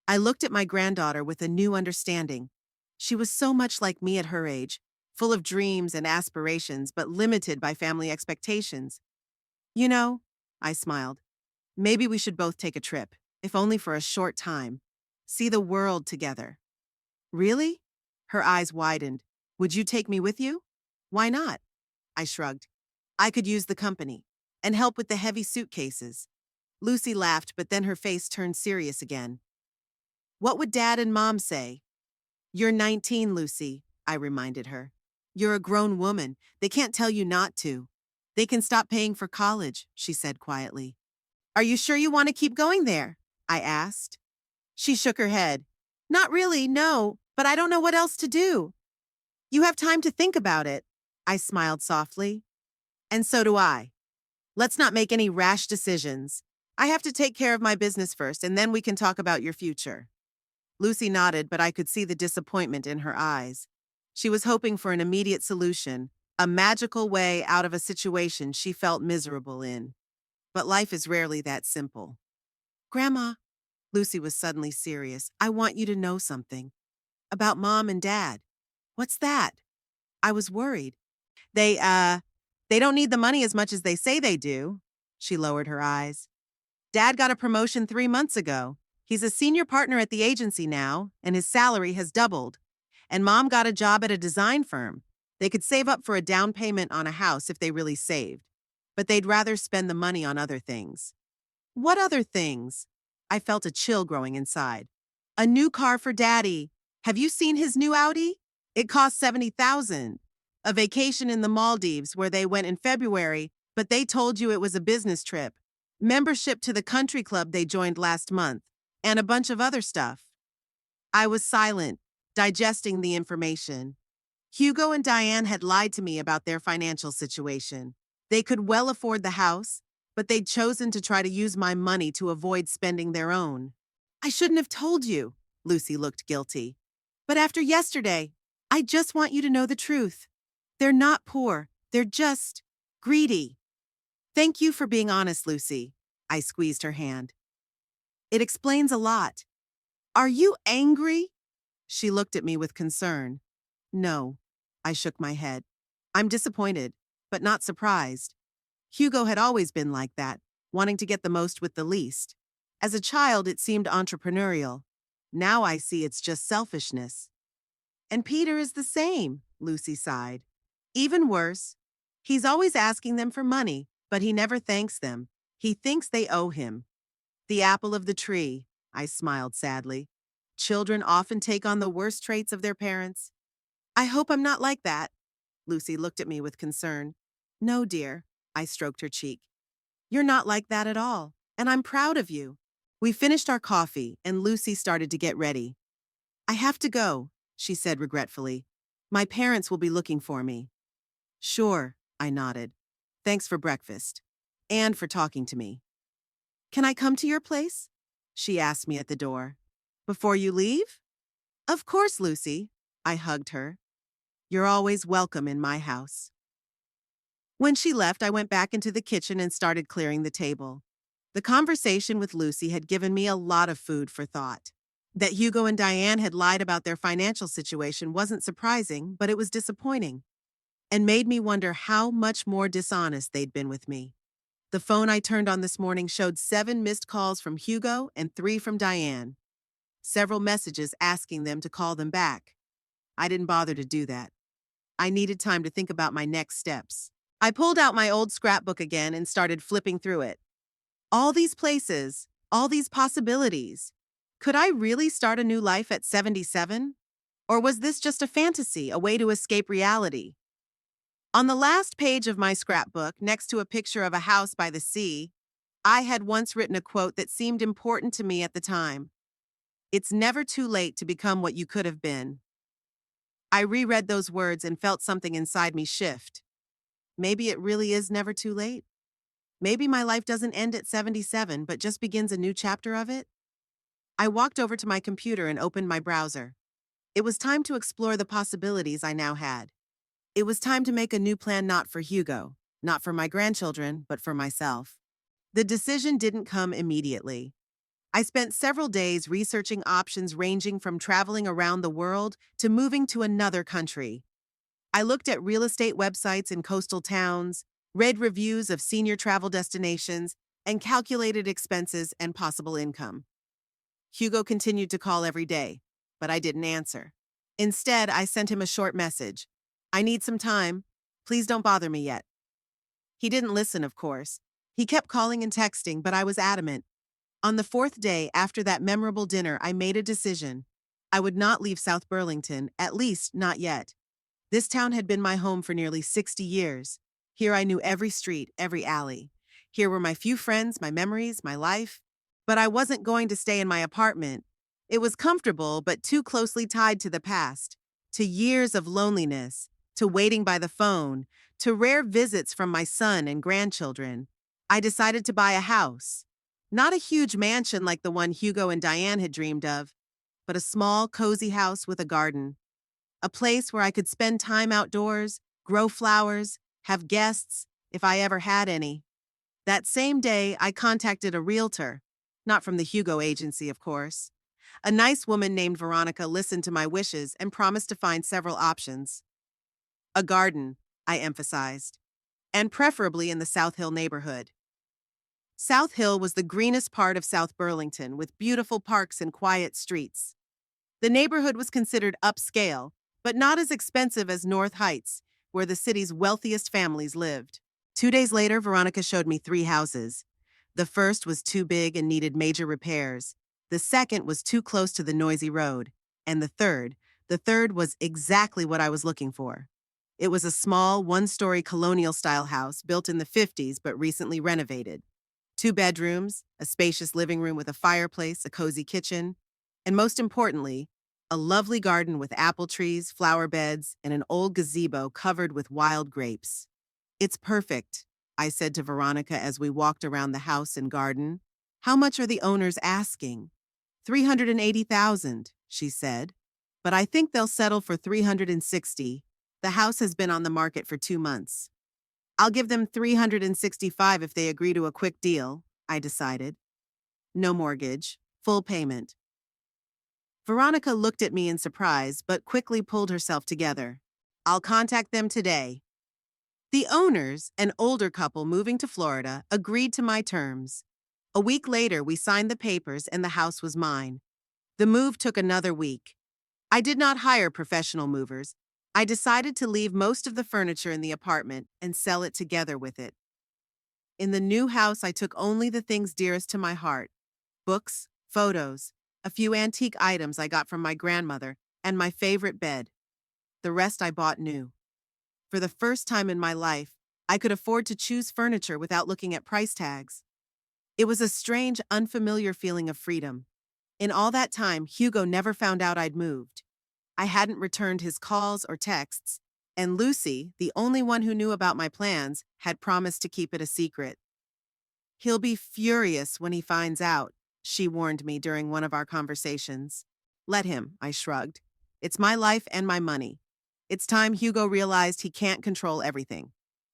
I looked at my granddaughter with a new understanding. She was so much like me at her age, full of dreams and aspirations, but limited by family expectations. You know, I smiled, maybe we should both take a trip, if only for a short time. See the world together. Really? Her eyes widened. Would you take me with you? Why not? I shrugged. I could use the company and help with the heavy suitcases. Lucy laughed, but then her face turned serious again. What would Dad and Mom say? You're 19, Lucy, I reminded her. You're a grown woman. They can't tell you not to. They can stop paying for college, she said quietly. Are you sure you want to keep going there? I asked. She shook her head. Not really, no, but I don't know what else to do. You have time to think about it, I smiled softly. And so do I. Let's not make any rash decisions. I have to take care of my business first, and then we can talk about your future. Lucy nodded, but I could see the disappointment in her eyes. She was hoping for an immediate solution, a magical way out of a situation she felt miserable in. But life is rarely that simple. Grandma, Lucy was suddenly serious. I want you to know something. About Mom and Dad. What's that? I was worried. They, uh, they don't need the money as much as they say they do. She lowered her eyes. Dad got a promotion 3 months ago. He's a senior partner at the agency now, and his salary has doubled. And Mom got a job at a design firm. They could save up for a down payment on a house if they really saved. But they'd rather spend the money on other things. What other things? I felt a chill growing inside. A new car for Daddy. Have you seen his new Audi? It cost $70,000. A vacation in the Maldives where they went in February, but they told you it was a business trip. Membership to the country club they joined last month, and a bunch of other stuff. I was silent, digesting the information. Hugo and Diane had lied to me about their financial situation. They could well afford the house, but they'd chosen to try to use my money to avoid spending their own. I shouldn't have told you, Lucy looked guilty. But after yesterday, I just want you to know the truth. They're not poor, they're just greedy. Thank you for being honest, Lucy. I squeezed her hand. It explains a lot. Are you angry? She looked at me with concern. No, I shook my head. I'm disappointed, but not surprised. Hugo had always been like that, wanting to get the most with the least. As a child, it seemed entrepreneurial. Now I see it's just selfishness. And Peter is the same, Lucy sighed. Even worse. He's always asking them for money, but he never thanks them. He thinks they owe him. The apple of the tree, I smiled sadly. Children often take on the worst traits of their parents. I hope I'm not like that. Lucy looked at me with concern. No, dear, I stroked her cheek. You're not like that at all, and I'm proud of you. We finished our coffee, and Lucy started to get ready. I have to go, she said regretfully. My parents will be looking for me. Sure, I nodded. Thanks for breakfast. And for talking to me. Can I come to your place? She asked me at the door. Before you leave? Of course, Lucy. I hugged her. You're always welcome in my house. When she left, I went back into the kitchen and started clearing the table. The conversation with Lucy had given me a lot of food for thought. That Hugo and Diane had lied about their financial situation wasn't surprising, but it was disappointing, and made me wonder how much more dishonest they'd been with me. The phone I turned on this morning showed 7 missed calls from Hugo and 3 from Diane. Several messages asking them to call them back. I didn't bother to do that. I needed time to think about my next steps. I pulled out my old scrapbook again and started flipping through it. All these places, all these possibilities. Could I really start a new life at 77? Or was this just a fantasy, a way to escape reality? On the last page of my scrapbook, next to a picture of a house by the sea, I had once written a quote that seemed important to me at the time. It's never too late to become what you could have been. I reread those words and felt something inside me shift. Maybe it really is never too late. Maybe my life doesn't end at 77, but just begins a new chapter of it. I walked over to my computer and opened my browser. It was time to explore the possibilities I now had. It was time to make a new plan, not for Hugo, not for my grandchildren, but for myself. The decision didn't come immediately. I spent several days researching options ranging from traveling around the world to moving to another country. I looked at real estate websites in coastal towns, read reviews of senior travel destinations, and calculated expenses and possible income. Hugo continued to call every day, but I didn't answer. Instead, I sent him a short message. I need some time. Please don't bother me yet. He didn't listen, of course. He kept calling and texting, but I was adamant. On the 4th day after that memorable dinner, I made a decision. I would not leave South Burlington, at least not yet. This town had been my home for nearly 60 years. Here I knew every street, every alley. Here were my few friends, my memories, my life. But I wasn't going to stay in my apartment. It was comfortable, but too closely tied to the past, to years of loneliness, to waiting by the phone, to rare visits from my son and grandchildren. I decided to buy a house. Not a huge mansion like the one Hugo and Diane had dreamed of, but a small, cozy house with a garden. A place where I could spend time outdoors, grow flowers, have guests, if I ever had any. That same day, I contacted a realtor. Not from the Hugo agency, of course. A nice woman named Veronica listened to my wishes and promised to find several options. A garden, I emphasized, and preferably in the South Hill neighborhood. South Hill was the greenest part of South Burlington, with beautiful parks and quiet streets. The neighborhood was considered upscale, but not as expensive as North Heights, where the city's wealthiest families lived. 2 days later, Veronica showed me 3 houses. The first was too big and needed major repairs. The second was too close to the noisy road. And the third was exactly what I was looking for. It was a small, one-story colonial-style house built in the 50s but recently renovated. 2 bedrooms, a spacious living room with a fireplace, a cozy kitchen, and most importantly, a lovely garden with apple trees, flower beds, and an old gazebo covered with wild grapes. It's perfect, I said to Veronica as we walked around the house and garden. How much are the owners asking? 380,000, she said. But I think they'll settle for 360. The house has been on the market for 2 months. I'll give them 365 if they agree to a quick deal, I decided. No mortgage, full payment. Veronica looked at me in surprise, but quickly pulled herself together. I'll contact them today. The owners, an older couple moving to Florida, agreed to my terms. A week later, we signed the papers and the house was mine. The move took another week. I did not hire professional movers. I decided to leave most of the furniture in the apartment and sell it together with it. In the new house, I took only the things dearest to my heart: books, photos, a few antique items I got from my grandmother, and my favorite bed. The rest I bought new. For the first time in my life, I could afford to choose furniture without looking at price tags. It was a strange, unfamiliar feeling of freedom. In all that time, Hugo never found out I'd moved. I hadn't returned his calls or texts, and Lucy, the only one who knew about my plans, had promised to keep it a secret. He'll be furious when he finds out, she warned me during one of our conversations. Let him, I shrugged. It's my life and my money. It's time Hugo realized he can't control everything.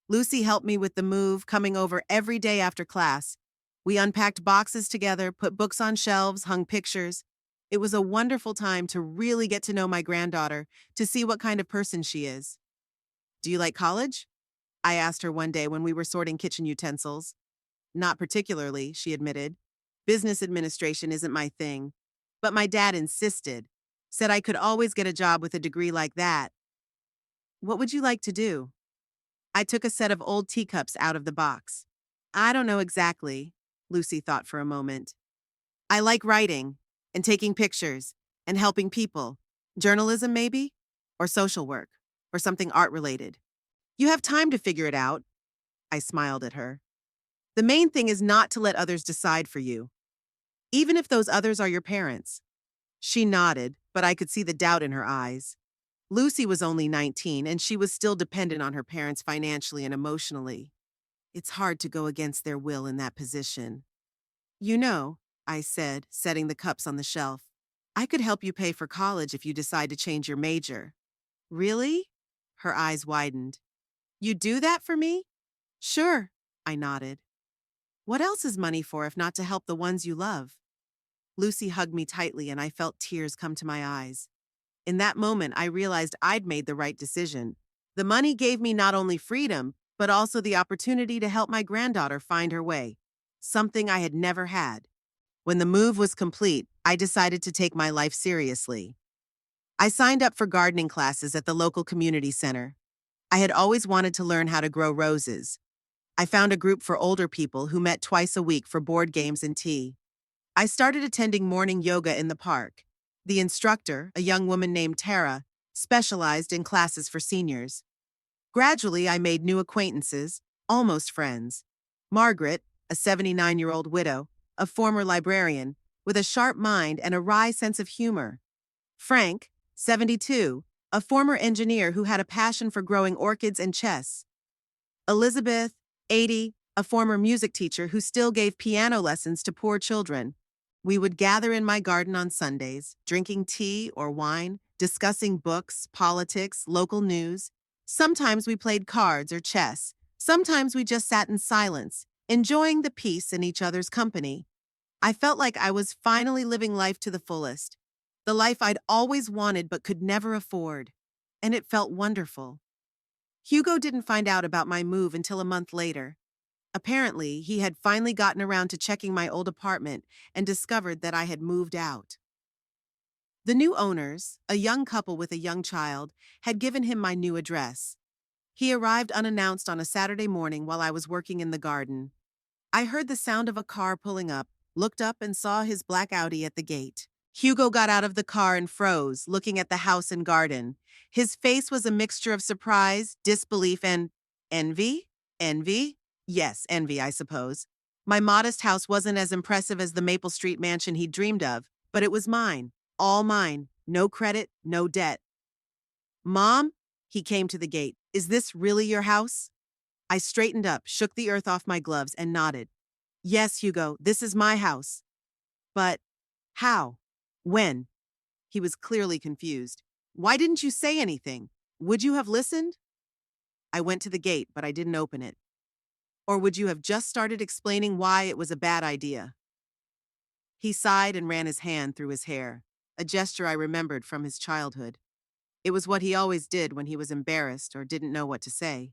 Lucy helped me with the move, coming over every day after class. We unpacked boxes together, put books on shelves, hung pictures. It was a wonderful time to really get to know my granddaughter, to see what kind of person she is. Do you like college? I asked her one day when we were sorting kitchen utensils. Not particularly, she admitted. Business administration isn't my thing. But my dad insisted, said I could always get a job with a degree like that. What would you like to do? I took a set of old teacups out of the box. I don't know exactly, Lucy thought for a moment. I like writing, and taking pictures, and helping people. Journalism, maybe? Or social work, or something art-related. You have time to figure it out. I smiled at her. The main thing is not to let others decide for you, even if those others are your parents. She nodded, but I could see the doubt in her eyes. Lucy was only 19, and she was still dependent on her parents financially and emotionally. It's hard to go against their will in that position. You know, I said, setting the cups on the shelf, I could help you pay for college if you decide to change your major. Really? Her eyes widened. You do that for me? Sure, I nodded. What else is money for if not to help the ones you love? Lucy hugged me tightly and I felt tears come to my eyes. In that moment, I realized I'd made the right decision. The money gave me not only freedom, but also the opportunity to help my granddaughter find her way, something I had never had. When the move was complete, I decided to take my life seriously. I signed up for gardening classes at the local community center. I had always wanted to learn how to grow roses. I found a group for older people who met twice a week for board games and tea. I started attending morning yoga in the park. The instructor, a young woman named Tara, specialized in classes for seniors. Gradually, I made new acquaintances, almost friends. Margaret, a 79-year-old widow, a former librarian, with a sharp mind and a wry sense of humor. Frank, 72, a former engineer who had a passion for growing orchids and chess. Elizabeth, 80, a former music teacher who still gave piano lessons to poor children. We would gather in my garden on Sundays, drinking tea or wine, discussing books, politics, local news. Sometimes we played cards or chess. Sometimes we just sat in silence, enjoying the peace in each other's company. I felt like I was finally living life to the fullest, the life I'd always wanted but could never afford. And it felt wonderful. Hugo didn't find out about my move until a month later. Apparently, he had finally gotten around to checking my old apartment and discovered that I had moved out. The new owners, a young couple with a young child, had given him my new address. He arrived unannounced on a Saturday morning while I was working in the garden. I heard the sound of a car pulling up, looked up and saw his black Audi at the gate. Hugo got out of the car and froze, looking at the house and garden. His face was a mixture of surprise, disbelief, and envy? Envy? Yes, envy, I suppose. My modest house wasn't as impressive as the Maple Street mansion he'd dreamed of, but it was mine, all mine, no credit, no debt. Mom? He came to the gate. Is this really your house? I straightened up, shook the earth off my gloves, and nodded. Yes, Hugo, this is my house. But how? When? He was clearly confused. Why didn't you say anything? Would you have listened? I went to the gate, but I didn't open it. Or would you have just started explaining why it was a bad idea? He sighed and ran his hand through his hair, a gesture I remembered from his childhood. It was what he always did when he was embarrassed or didn't know what to say.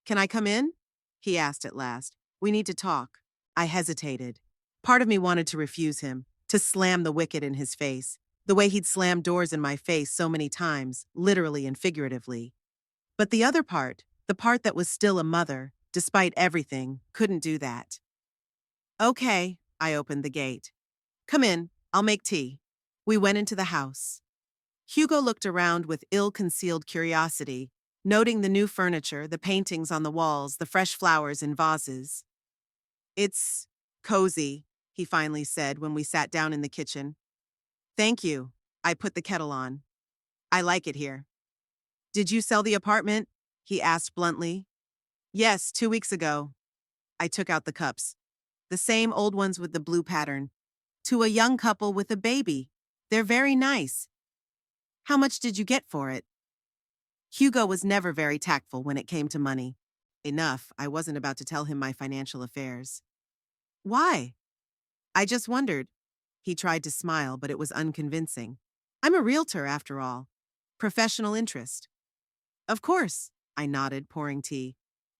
Can I come in? He asked at last. We need to talk. I hesitated. Part of me wanted to refuse him, to slam the wicket in his face, the way he'd slammed doors in my face so many times, literally and figuratively. But the other part, the part that was still a mother, despite everything, couldn't do that. Okay, I opened the gate. Come in, I'll make tea. We went into the house. Hugo looked around with ill-concealed curiosity, noting the new furniture, the paintings on the walls, the fresh flowers in vases. It's cozy, he finally said when we sat down in the kitchen. Thank you. I put the kettle on. I like it here. Did you sell the apartment? He asked bluntly. Yes, 2 weeks ago. I took out the cups. The same old ones with the blue pattern. To a young couple with a baby. They're very nice. How much did you get for it? Hugo was never very tactful when it came to money. Enough, I wasn't about to tell him my financial affairs. Why? I just wondered. He tried to smile, but it was unconvincing. I'm a realtor, after all. Professional interest. Of course, I nodded, pouring tea.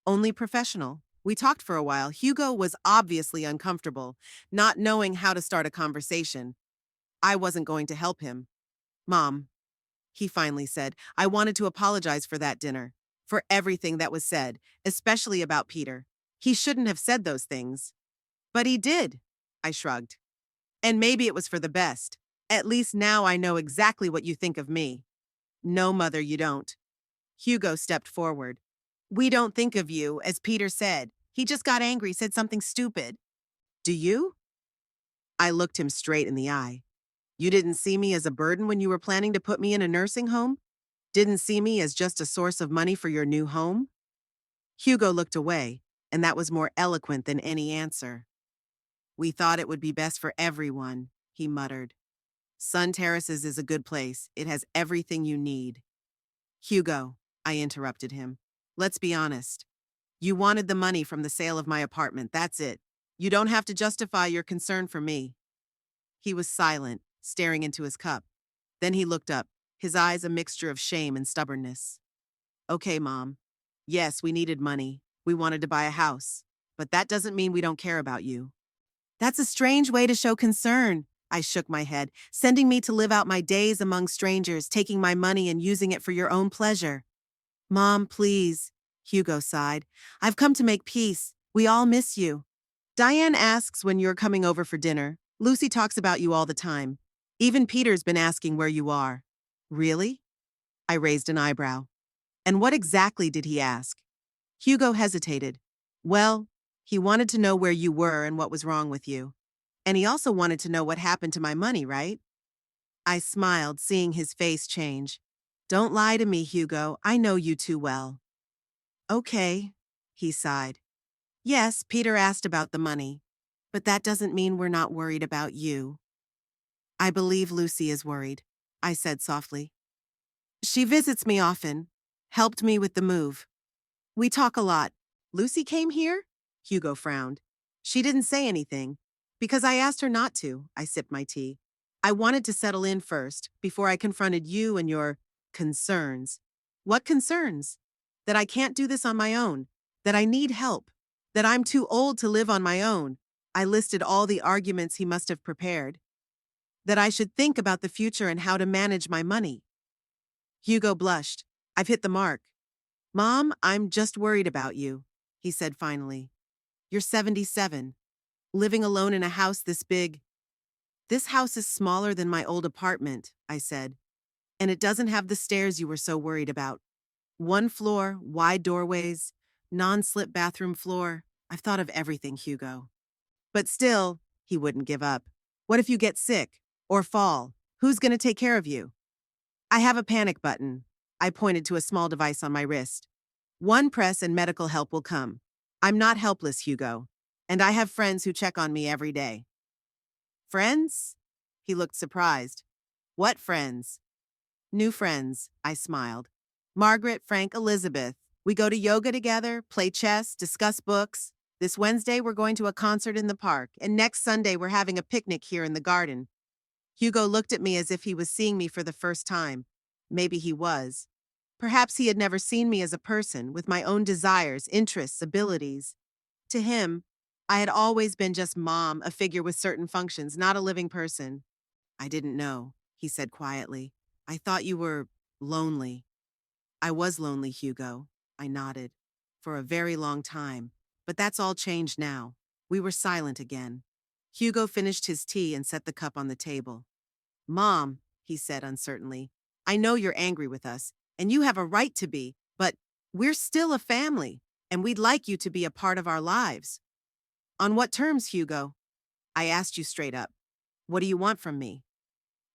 Only professional. We talked for a while. Hugo was obviously uncomfortable, not knowing how to start a conversation. I wasn't going to help him. Mom, he finally said, I wanted to apologize for that dinner, for everything that was said, especially about Peter. He shouldn't have said those things. But he did, I shrugged. And maybe it was for the best. At least now I know exactly what you think of me. No, Mother, you don't. Hugo stepped forward. We don't think of you, as Peter said. He just got angry, said something stupid. Do you? I looked him straight in the eye. You didn't see me as a burden when you were planning to put me in a nursing home? Didn't see me as just a source of money for your new home? Hugo looked away, and that was more eloquent than any answer. We thought it would be best for everyone, he muttered. Sun Terraces is a good place. It has everything you need. Hugo, I interrupted him. Let's be honest. You wanted the money from the sale of my apartment, that's it. You don't have to justify your concern for me. He was silent, staring into his cup. Then he looked up, his eyes a mixture of shame and stubbornness. Okay, Mom. Yes, we needed money. We wanted to buy a house. But that doesn't mean we don't care about you. That's a strange way to show concern. I shook my head, sending me to live out my days among strangers, taking my money and using it for your own pleasure. Mom, please, Hugo sighed. I've come to make peace. We all miss you. Diane asks when you're coming over for dinner. Lucy talks about you all the time. Even Peter's been asking where you are. Really? I raised an eyebrow. And what exactly did he ask? Hugo hesitated. Well, he wanted to know where you were and what was wrong with you. And he also wanted to know what happened to my money, right? I smiled, seeing his face change. Don't lie to me, Hugo. I know you too well. Okay, he sighed. Yes, Peter asked about the money. But that doesn't mean we're not worried about you. I believe Lucy is worried, I said softly. She visits me often, helped me with the move. We talk a lot. Lucy came here? Hugo frowned. She didn't say anything. Because I asked her not to, I sipped my tea. I wanted to settle in first, before I confronted you and your concerns. What concerns? That I can't do this on my own. That I need help. That I'm too old to live on my own. I listed all the arguments he must have prepared. That I should think about the future and how to manage my money. Hugo blushed. I've hit the mark. Mom, I'm just worried about you, he said finally. You're 77, living alone in a house this big. This house is smaller than my old apartment, I said. And it doesn't have the stairs you were so worried about. One floor, wide doorways, non-slip bathroom floor. I've thought of everything, Hugo. But still, he wouldn't give up. What if you get sick or fall? Who's going to take care of you? I have a panic button. I pointed to a small device on my wrist. One press and medical help will come. I'm not helpless, Hugo. And I have friends who check on me every day. Friends? He looked surprised. What friends? New friends, I smiled. Margaret, Frank, Elizabeth. We go to yoga together, play chess, discuss books. This Wednesday we're going to a concert in the park, and next Sunday we're having a picnic here in the garden. Hugo looked at me as if he was seeing me for the first time. Maybe he was. Perhaps he had never seen me as a person, with my own desires, interests, abilities. To him, I had always been just Mom, a figure with certain functions, not a living person. I didn't know, he said quietly. I thought you were lonely. I was lonely, Hugo. I nodded. For a very long time. But that's all changed now. We were silent again. Hugo finished his tea and set the cup on the table. Mom, he said uncertainly, I know you're angry with us, and you have a right to be, but we're still a family, and we'd like you to be a part of our lives. On what terms, Hugo? I asked you straight up. What do you want from me?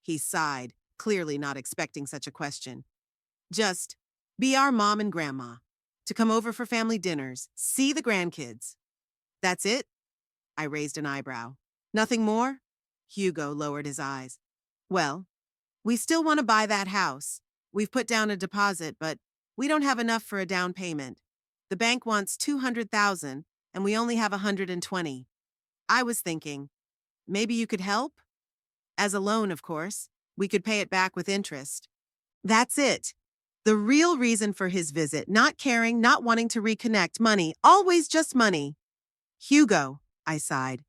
He sighed, clearly not expecting such a question. Just be our mom and grandma, to come over for family dinners, see the grandkids. That's it? I raised an eyebrow. Nothing more? Hugo lowered his eyes. Well, we still want to buy that house. We've put down a deposit, but we don't have enough for a down payment. The bank wants $200,000, and we only have $120,000. I was thinking, maybe you could help? As a loan, of course. We could pay it back with interest. That's it. The real reason for his visit, not caring, not wanting to reconnect, money, always just money. Hugo, I sighed.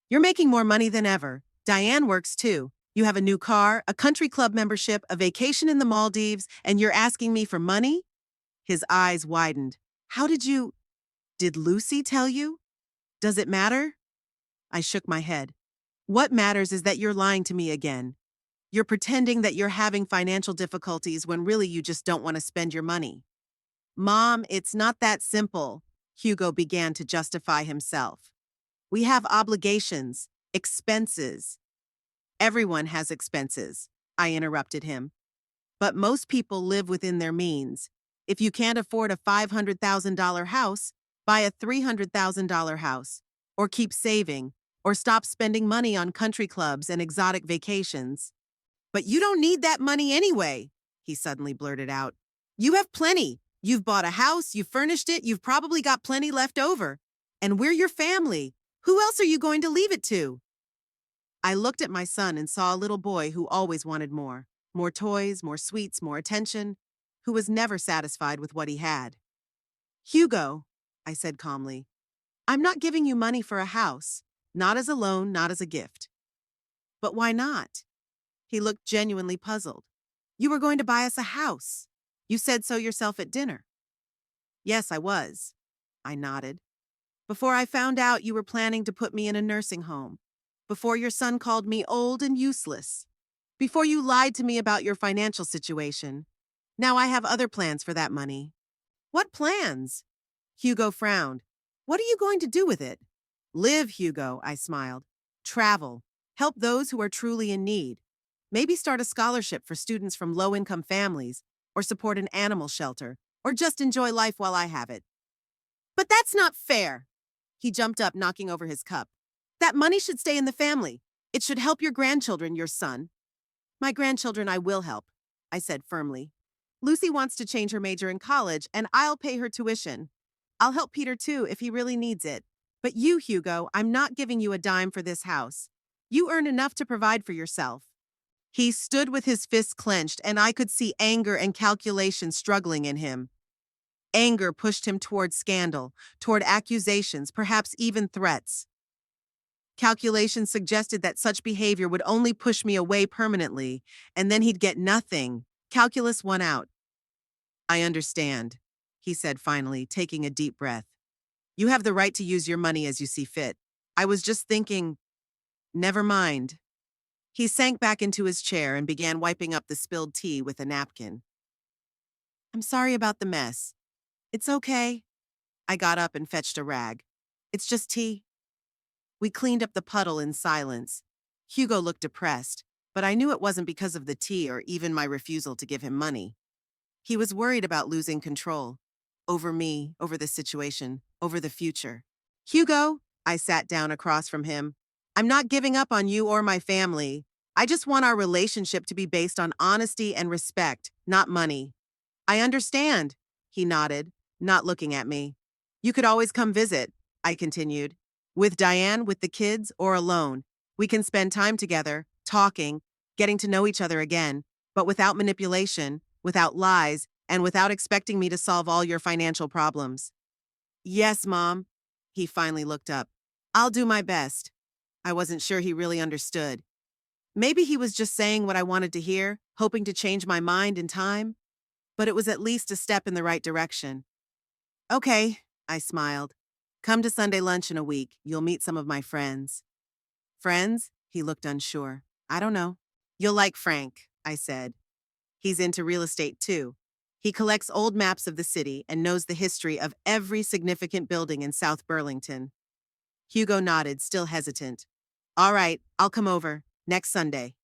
You're making more money than ever. Diane works too. You have a new car, a country club membership, a vacation in the Maldives, and you're asking me for money? His eyes widened. Did Lucy tell you? Does it matter? I shook my head. What matters is that you're lying to me again. You're pretending that you're having financial difficulties when really you just don't want to spend your money. Mom, it's not that simple, Hugo began to justify himself. We have obligations, expenses. Everyone has expenses, I interrupted him. But most people live within their means. If you can't afford a $500,000 house, buy a $300,000 house, or keep saving, or stop spending money on country clubs and exotic vacations. But you don't need that money anyway, he suddenly blurted out. You have plenty. You've bought a house, you've furnished it, you've probably got plenty left over. And we're your family. Who else are you going to leave it to? I looked at my son and saw a little boy who always wanted more. More toys, more sweets, more attention, who was never satisfied with what he had. Hugo, I said calmly, I'm not giving you money for a house. Not as a loan, not as a gift. But why not? He looked genuinely puzzled. You were going to buy us a house. You said so yourself at dinner. Yes, I was. I nodded. Before I found out you were planning to put me in a nursing home. Before your son called me old and useless. Before you lied to me about your financial situation. Now I have other plans for that money. What plans? Hugo frowned. What are you going to do with it? Live, Hugo, I smiled. Travel. Help those who are truly in need. Maybe start a scholarship for students from low-income families, or support an animal shelter, or just enjoy life while I have it. But that's not fair. He jumped up, knocking over his cup. That money should stay in the family. It should help your grandchildren, your son. My grandchildren I will help, I said firmly. Lucy wants to change her major in college, and I'll pay her tuition. I'll help Peter too if he really needs it. But you, Hugo, I'm not giving you a dime for this house. You earn enough to provide for yourself. He stood with his fists clenched, and I could see anger and calculation struggling in him. Anger pushed him toward scandal, toward accusations, perhaps even threats. Calculation suggested that such behavior would only push me away permanently, and then he'd get nothing. Calculus won out. I understand, he said finally, taking a deep breath. You have the right to use your money as you see fit. I was just thinking, never mind. He sank back into his chair and began wiping up the spilled tea with a napkin. I'm sorry about the mess. It's okay. I got up and fetched a rag. It's just tea. We cleaned up the puddle in silence. Hugo looked depressed, but I knew it wasn't because of the tea or even my refusal to give him money. He was worried about losing control. Over me, over the situation, over the future. Hugo, I sat down across from him. I'm not giving up on you or my family. I just want our relationship to be based on honesty and respect, not money. I understand, he nodded, not looking at me. You could always come visit, I continued. With Diane, with the kids, or alone. We can spend time together, talking, getting to know each other again, but without manipulation, without lies, and without expecting me to solve all your financial problems. Yes, Mom. He finally looked up. I'll do my best. I wasn't sure he really understood. Maybe he was just saying what I wanted to hear, hoping to change my mind in time, but it was at least a step in the right direction. Okay, I smiled. Come to Sunday lunch in a week. You'll meet some of my friends. Friends? He looked unsure. I don't know. You'll like Frank, I said. He's into real estate too. He collects old maps of the city and knows the history of every significant building in South Burlington. Hugo nodded, still hesitant. All right, I'll come over. Next Sunday.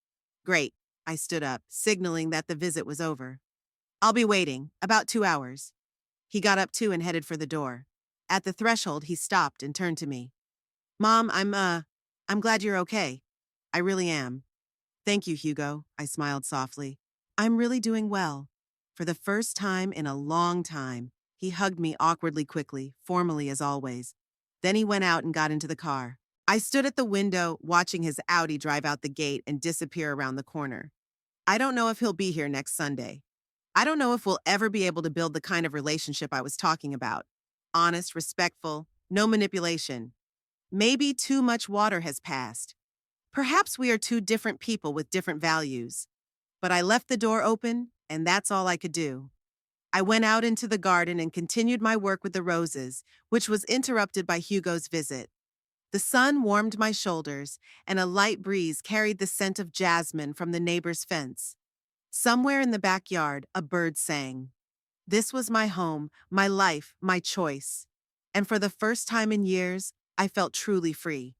Great. I stood up, signaling that the visit was over. I'll be waiting. About 2 hours. He got up too and headed for the door. At the threshold, he stopped and turned to me. Mom, I'm glad you're okay. I really am. Thank you, Hugo, I smiled softly. I'm really doing well. For the first time in a long time, he hugged me awkwardly quickly, formally as always. Then he went out and got into the car. I stood at the window, watching his Audi drive out the gate and disappear around the corner. I don't know if he'll be here next Sunday. I don't know if we'll ever be able to build the kind of relationship I was talking about. Honest, respectful, no manipulation. Maybe too much water has passed. Perhaps we are two different people with different values. But I left the door open, and that's all I could do. I went out into the garden and continued my work with the roses, which was interrupted by Hugo's visit. The sun warmed my shoulders, and a light breeze carried the scent of jasmine from the neighbor's fence. Somewhere in the backyard, a bird sang. This was my home, my life, my choice. And for the first time in years, I felt truly free.